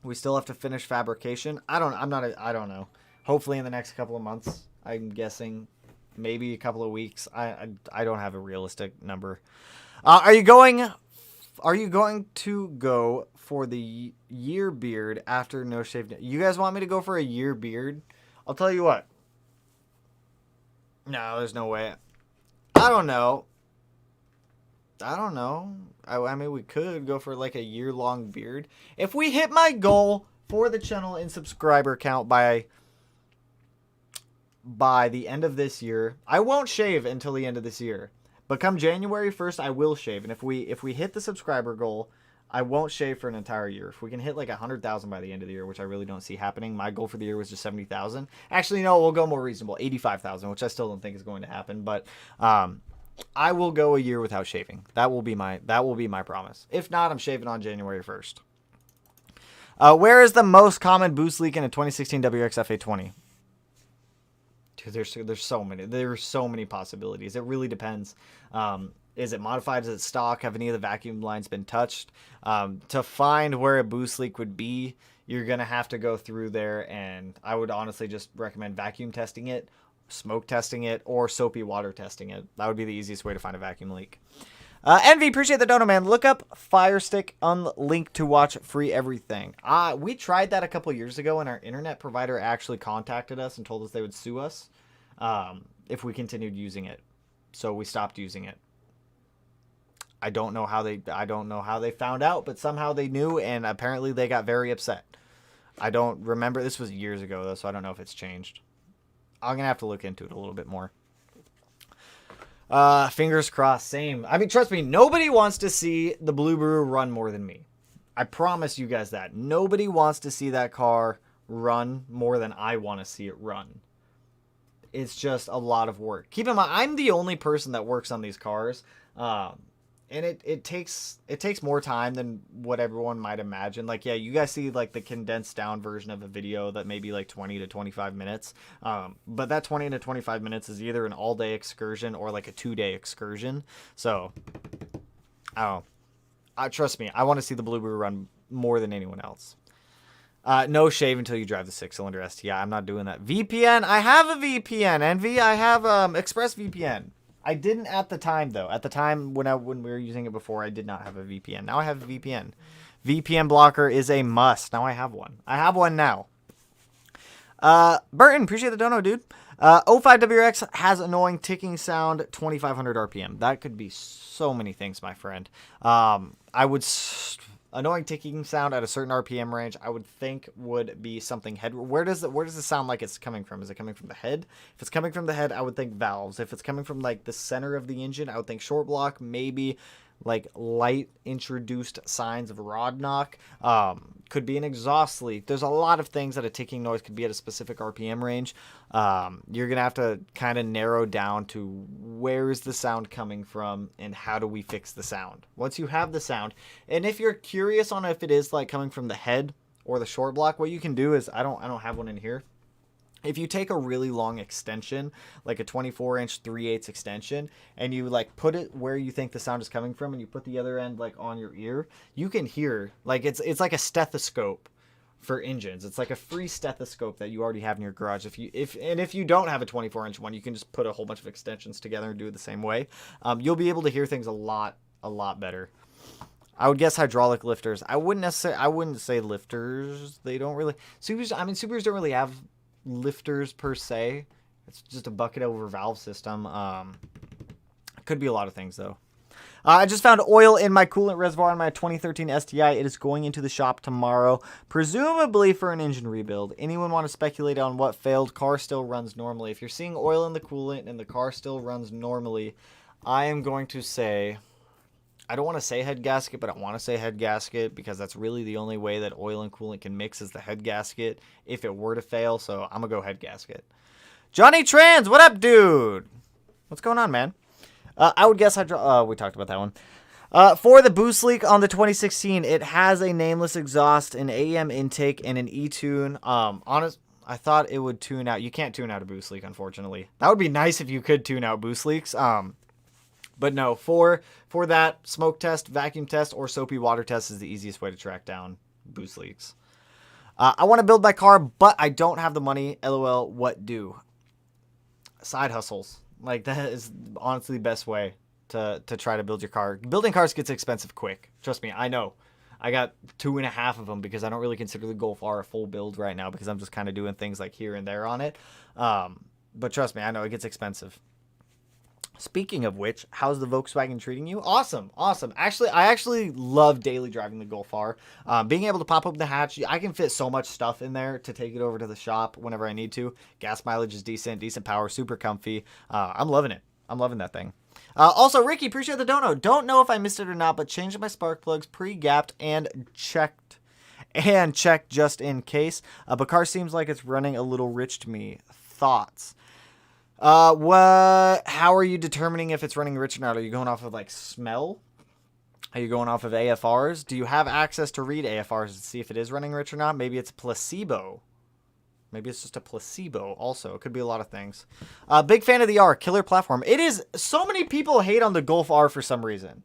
We still have to finish fabrication. I don't know. Hopefully in the next couple of months. I'm guessing maybe a couple of weeks. I don't have a realistic number. Are you going to go for the year beard after no shave? You guys want me to go for a year beard? I'll tell you what. No, there's no way. I don't know. I mean, we could go for like a year-long beard. If we hit my goal for the channel in subscriber count by the end of this year, I won't shave until the end of this year. But come January 1st, I will shave. And if we hit the subscriber goal, I won't shave for an entire year. If we can hit like 100,000 by the end of the year, which I really don't see happening. My goal for the year was just 70,000. Actually, no, we'll go more reasonable. 85,000, which I still don't think is going to happen. But I will go a year without shaving. That will be my promise. If not, I'm shaving on January 1st. Where is the most common boost leak in a 2016 WRX F820? Dude, there's so many possibilities. It really depends. Is it modified? Is it stock? Have any of the vacuum lines been touched? To find where a boost leak would be, you're gonna have to go through there, and I would honestly just recommend vacuum testing it, smoke testing it, or soapy water testing it. That would be the easiest way to find a vacuum leak. Envy, appreciate the dono, man. Look up Fire Stick Unlinked to watch free everything. We tried that a couple years ago, and our internet provider actually contacted us and told us they would sue us if we continued using it. So we stopped using it. I don't know how they found out, but somehow they knew, and apparently they got very upset. I don't remember. This was years ago, though, so I don't know if it's changed. I'm going to have to look into it a little bit more. Fingers crossed, same. I mean, trust me, nobody wants to see the Blue Brew run more than me. I promise you guys that. Nobody wants to see that car run more than I want to see it run. It's just a lot of work. Keep in mind, I'm the only person that works on these cars. And it takes more time than what everyone might imagine. Like, yeah, you guys see like the condensed down version of a video that may be like 20 to 25 minutes. But that 20 to 25 minutes is either an all-day excursion or like a 2-day excursion. So, trust me, I want to see the Blue Brew run more than anyone else. No shave until you drive the 6-cylinder STI. I'm not doing that. VPN, I have a VPN. Envy, I have ExpressVPN. I didn't at the time, though. At the time when we were using it before, I did not have a VPN. Now I have a VPN. VPN blocker is a must. Now I have one. I have one now. Burton, appreciate the dono, dude. 05WX has annoying ticking sound, 2,500 RPM. That could be so many things, my friend. Annoying ticking sound at a certain RPM range, I would think would be something head. Where does it sound like it's coming from? Is it coming from the head? If it's coming from the head, I would think valves. If it's coming from like the center of the engine, I would think short block, maybe like light introduced signs of rod knock. Could be an exhaust leak. There's a lot of things that a ticking noise could be at a specific RPM range. You're going to have to kind of narrow down to where is the sound coming from and how do we fix the sound. Once you have the sound, and if you're curious on if it is like coming from the head or the short block, what you can do is, I don't have one in here. If you take a really long extension, like a 24-inch 3/8 extension, and you like put it where you think the sound is coming from, and you put the other end like on your ear, you can hear, like it's like a stethoscope for engines. It's like a free stethoscope that you already have in your garage. If you don't have a 24-inch one, you can just put a whole bunch of extensions together and do it the same way. You'll be able to hear things a lot better. I would guess hydraulic lifters. I wouldn't say lifters. They don't really. Subarus don't really have lifters per se. It's just a bucket over valve system. Could be a lot of things though. I just found oil in my coolant reservoir on my 2013 STI. It is going into the shop tomorrow, presumably for an engine rebuild. Anyone want to speculate on what failed? Car still runs normally. If you're seeing oil in the coolant and the car still runs normally, I am going to say, I don't want to say head gasket, but I want to say head gasket because that's really the only way that oil and coolant can mix is the head gasket if it were to fail. So I'm going to go head gasket. Johnny Trans, what up, dude? What's going on, man? I would guess we talked about that one. For the boost leak on the 2016, it has a nameless exhaust, an AM intake, and an E-tune. I thought it would tune out. You can't tune out a boost leak, unfortunately. That would be nice if you could tune out boost leaks. But no, for that, smoke test, vacuum test, or soapy water test is the easiest way to track down boost leaks. I want to build my car, but I don't have the money. LOL, what do? Side hustles. Like, that is honestly the best way to try to build your car. Building cars gets expensive quick. Trust me, I know. I got 2.5 of them because I don't really consider the Golf R a full build right now because I'm just kind of doing things like here and there on it. But trust me, I know it gets expensive. Speaking of which, how's the Volkswagen treating you? Awesome. Actually, I actually love daily driving the Golf R. Being able to pop open the hatch, I can fit so much stuff in there to take it over to the shop whenever I need to. Gas mileage is decent power, super comfy. I'm loving it. I'm loving that thing. Also, Ricky, appreciate the dono. Don't know if I missed it or not, but changed my spark plugs, pre-gapped, and checked just in case. But car seems like it's running a little rich to me. Thoughts? How are you determining if it's running rich or not? Are you going off of like smell? Are you going off of AFRs? Do you have access to read AFRs to see if it is running rich or not? Maybe it's placebo. Maybe it's just a placebo also. It could be a lot of things. Big fan of the R, killer platform. It is, so many people hate on the Golf R for some reason.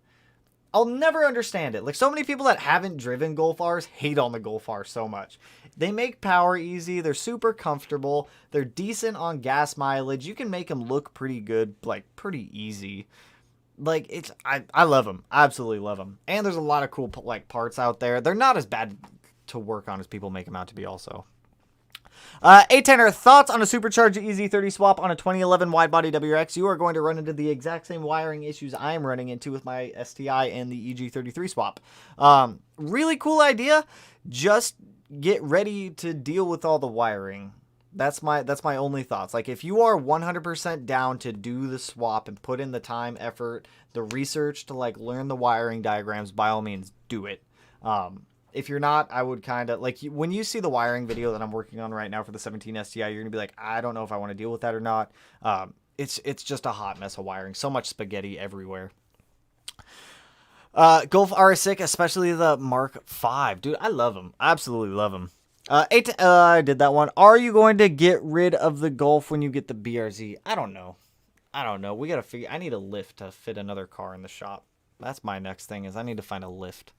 I'll never understand it. Like, so many people that haven't driven Golf Rs hate on the Golf R so much. They make power easy. They're super comfortable. They're decent on gas mileage. You can make them look pretty good, like, pretty easy. Like, I love them. I absolutely love them. And there's a lot of cool, like, parts out there. They're not as bad to work on as people make them out to be also. A10er, thoughts on a supercharged EZ30 swap on a 2011 wide-body WRX? You are going to run into the exact same wiring issues I am running into with my STI and the EG33 swap. Really cool idea. Just get ready to deal with all the wiring. That's my only thoughts. Like, if you are 100% down to do the swap and put in the time, effort, the research to, like, learn the wiring diagrams, by all means, do it. If you're not, I would kind of, like, when you see the wiring video that I'm working on right now for the 17 STI, you're going to be like, I don't know if I want to deal with that or not. It's just a hot mess of wiring. So much spaghetti everywhere. Golf R is sick, especially the Mark V. Dude, I love them. I absolutely love them. I did that one. Are you going to get rid of the Golf when you get the BRZ? I don't know. We got to figure, I need a lift to fit another car in the shop. That's my next thing, is I need to find a lift.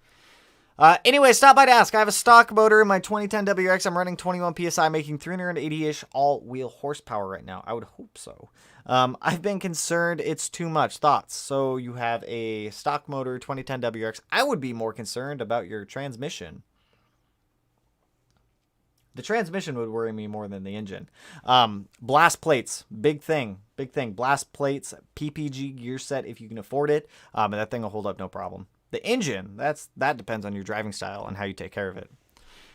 Anyway, stop by to ask. I have a stock motor in my 2010 WRX. I'm running 21 PSI, making 380-ish all-wheel horsepower right now. I would hope so. I've been concerned it's too much. Thoughts? So you have a stock motor, 2010 WRX. I would be more concerned about your transmission. The transmission would worry me more than the engine. Blast plates, big thing. Blast plates, PPG gear set if you can afford it. And that thing will hold up no problem. The engine, that depends on your driving style and how you take care of it.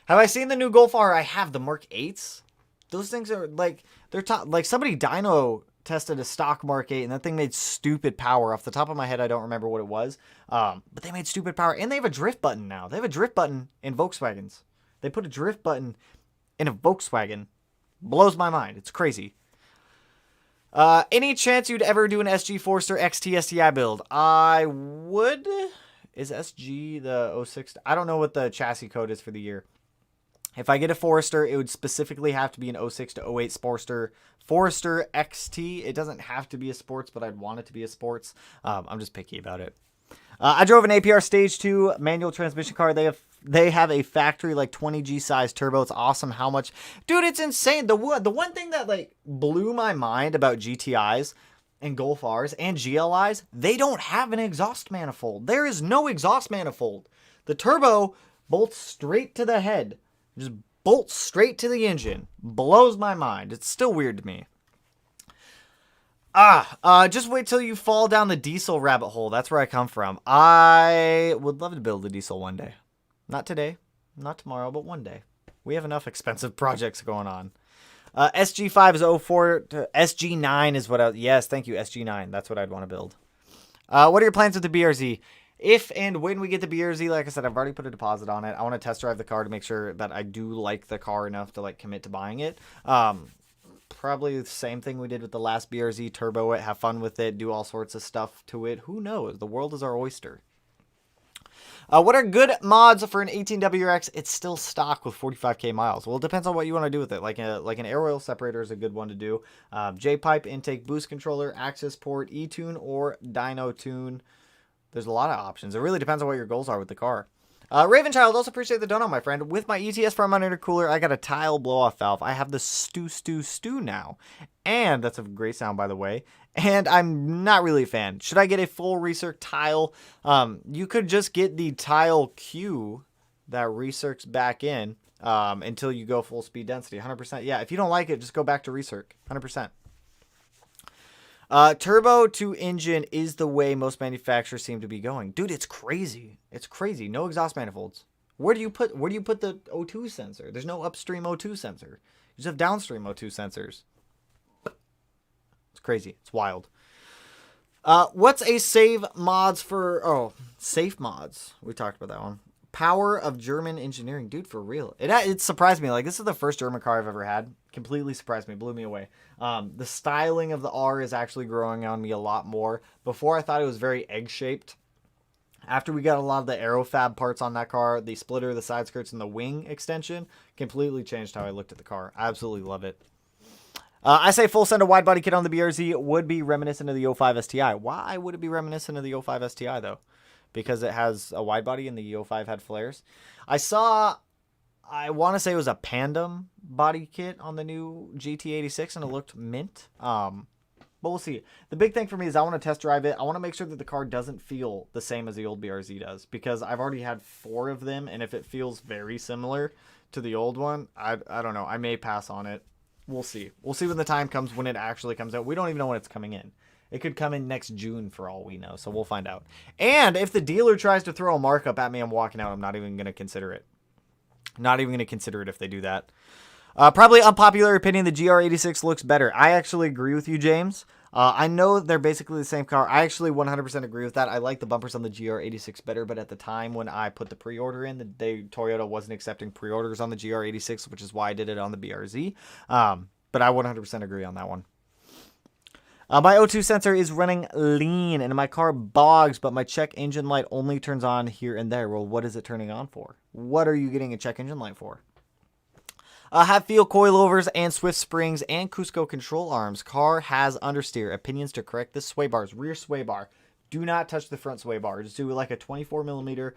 Have I seen the new Golf R? I have. The Mark 8s. Those things are like, they're top. Like, somebody dyno tested a stock Mark 8 and that thing made stupid power. Off the top of my head, I don't remember what it was. But they made stupid power. And they have a drift button now. They have a drift button in Volkswagens. They put a drift button in a Volkswagen. Blows my mind. It's crazy. Any chance you'd ever do an SG Forester XT STI build? I would. Is SG the 06? I don't know what the chassis code is for the year. If I get a Forester, it would specifically have to be an 06 to 08 Forester XT. It doesn't have to be a sports, but I'd want it to be a sports. I'm just picky about it. I drove an APR Stage 2 manual transmission car. They have a factory like 20G size turbo. It's awesome how much. Dude, it's insane. The one thing that like blew my mind about GTIs, and Golf Rs and GLIs, they don't have an exhaust manifold. There is no exhaust manifold. The turbo bolts straight to the head. Just bolts straight to the engine. Blows my mind. It's still weird to me. Just wait till you fall down the diesel rabbit hole. That's where I come from. I would love to build a diesel one day. Not today, not tomorrow, but one day. We have enough expensive projects going on. SG5 is 04 to SG9 is what I... Yes, thank you, SG9. That's what I'd want to build. What are your plans with the BRZ? If and when we get the BRZ, like I said, I've already put a deposit on it. I want to test drive the car to make sure that I do like the car enough to like commit to buying it. Probably the same thing we did with the last BRZ, turbo it, have fun with it, do all sorts of stuff to it. Who knows? The world is our oyster. What are good mods for an 18WRX? It's still stock with 45k miles. Well, it depends on what you want to do with it. Like an air oil separator is a good one to do. J-pipe, intake, boost controller, access port, E-tune, or dyno tune. There's a lot of options. It really depends on what your goals are with the car. Ravenchild, also appreciate the donut, my friend. With my ETS front mount intercooler, I got a tile blow-off valve. I have the stew now. And that's a great sound, by the way. And I'm not really a fan. Should I get a full recirc tile? You could just get the tile Q that recircs back in until you go full speed density. 100%. Yeah, if you don't like it, just go back to recirc. 100%. Turbo to engine is the way most manufacturers seem to be going. Dude, it's crazy. It's crazy. No exhaust manifolds. Where do you put the O2 sensor? There's no upstream O2 sensor. You just have downstream O2 sensors. It's crazy. It's wild. What's a save mods for... Oh, safe mods. We talked about that one. Power of German engineering. Dude, for real. It surprised me. Like, this is the first German car I've ever had. Completely surprised me. Blew me away. The styling of the R is actually growing on me a lot more. Before, I thought it was very egg-shaped. After we got a lot of the aerofab parts on that car, the splitter, the side skirts, and the wing extension, completely changed how I looked at the car. I absolutely love it. I say full send a wide body kit on the BRZ would be reminiscent of the 05 STI. Why would it be reminiscent of the 05 STI, though? Because it has a wide body and the 05 had flares. I want to say it was a Pandem body kit on the new GT86, and it looked mint. But we'll see. The big thing for me is I want to test drive it. I want to make sure that the car doesn't feel the same as the old BRZ does, because I've already had 4 of them, and if it feels very similar to the old one, I don't know. I may pass on it. We'll see. We'll see when the time comes when it actually comes out. We don't even know when it's coming in. It could come in next June for all we know, so we'll find out. And if the dealer tries to throw a markup at me, I'm walking out. I'm not even going to consider it. Not even going to consider it if they do that. Probably unpopular opinion, the GR86 looks better. I actually agree with you, James. I know they're basically the same car. I actually 100% agree with that. I like the bumpers on the GR86 better, but at the time when I put the pre-order in, Toyota wasn't accepting pre-orders on the GR86, which is why I did it on the BRZ. But I 100% agree on that one. My O2 sensor is running lean, and my car bogs, but my check engine light only turns on here and there. Well, what is it turning on for? What are you getting a check engine light for? Have field coilovers and swift springs and Cusco control arms. Car has understeer. Opinions to correct this sway bars. Rear sway bar. Do not touch the front sway bar. Just do like a 24 millimeter.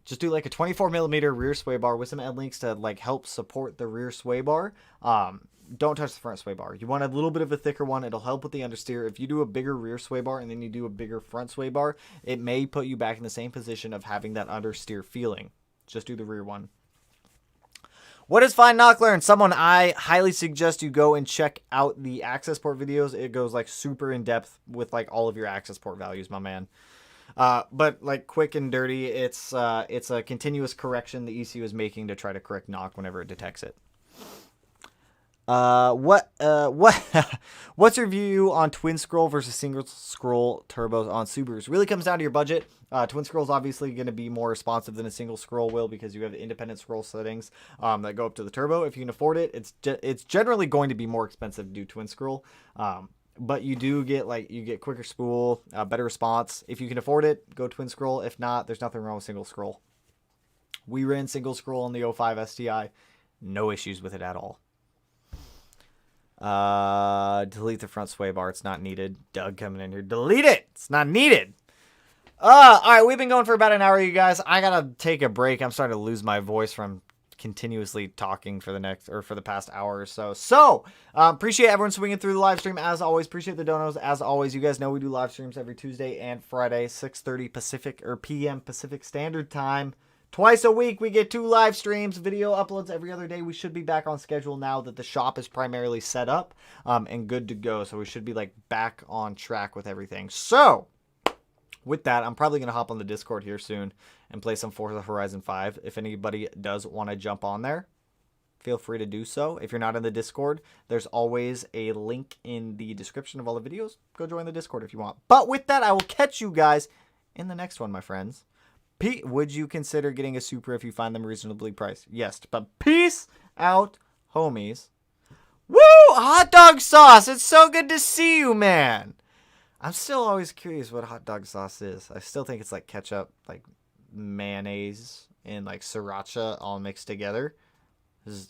Just do like a 24 millimeter rear sway bar with some end links to like help support the rear sway bar. Don't touch the front sway bar. You want a little bit of a thicker one. It'll help with the understeer. If you do a bigger rear sway bar and then you do a bigger front sway bar, it may put you back in the same position of having that understeer feeling. Just do the rear one. What is Fine Knock Learn? Someone I highly suggest you go and check out the access port videos. It goes like super in depth with like all of your access port values, my man. But like quick and dirty, it's a continuous correction the ECU is making to try to correct knock whenever it detects it. What's your view on twin scroll versus single scroll turbos on Subarus? Really comes down to your budget. Twin scroll is obviously going to be more responsive than a single scroll will, because you have the independent scroll settings that go up to the turbo. If you can afford it, it's generally going to be more expensive to do twin scroll. But you do get quicker spool, better response. If you can afford it, go twin scroll. If not, there's nothing wrong with single scroll. We ran single scroll on the 05 STI. No issues with it at all. Delete the front sway bar. It's not needed. Doug coming in here. Delete it. It's not needed. All right. We've been going for about an hour, you guys. I got to take a break. I'm starting to lose my voice from continuously talking for the past hour or so. So, appreciate everyone swinging through the live stream as always. Appreciate the donos as always. You guys know we do live streams every Tuesday and Friday, 6:30 Pacific or PM Pacific Standard Time. Twice a week, we get 2 live streams, video uploads every other day. We should be back on schedule now that the shop is primarily set up and good to go. So we should be like back on track with everything. So, with that, I'm probably going to hop on the Discord here soon and play some Forza Horizon 5. If anybody does want to jump on there, feel free to do so. If you're not in the Discord, there's always a link in the description of all the videos. Go join the Discord if you want. But with that, I will catch you guys in the next one, my friends. Pete, would you consider getting a Supra if you find them reasonably priced? Yes, but peace out, homies. Woo! Hot dog sauce! It's so good to see you, man! I'm still always curious what hot dog sauce is. I still think it's like ketchup, like mayonnaise, and like sriracha all mixed together. This is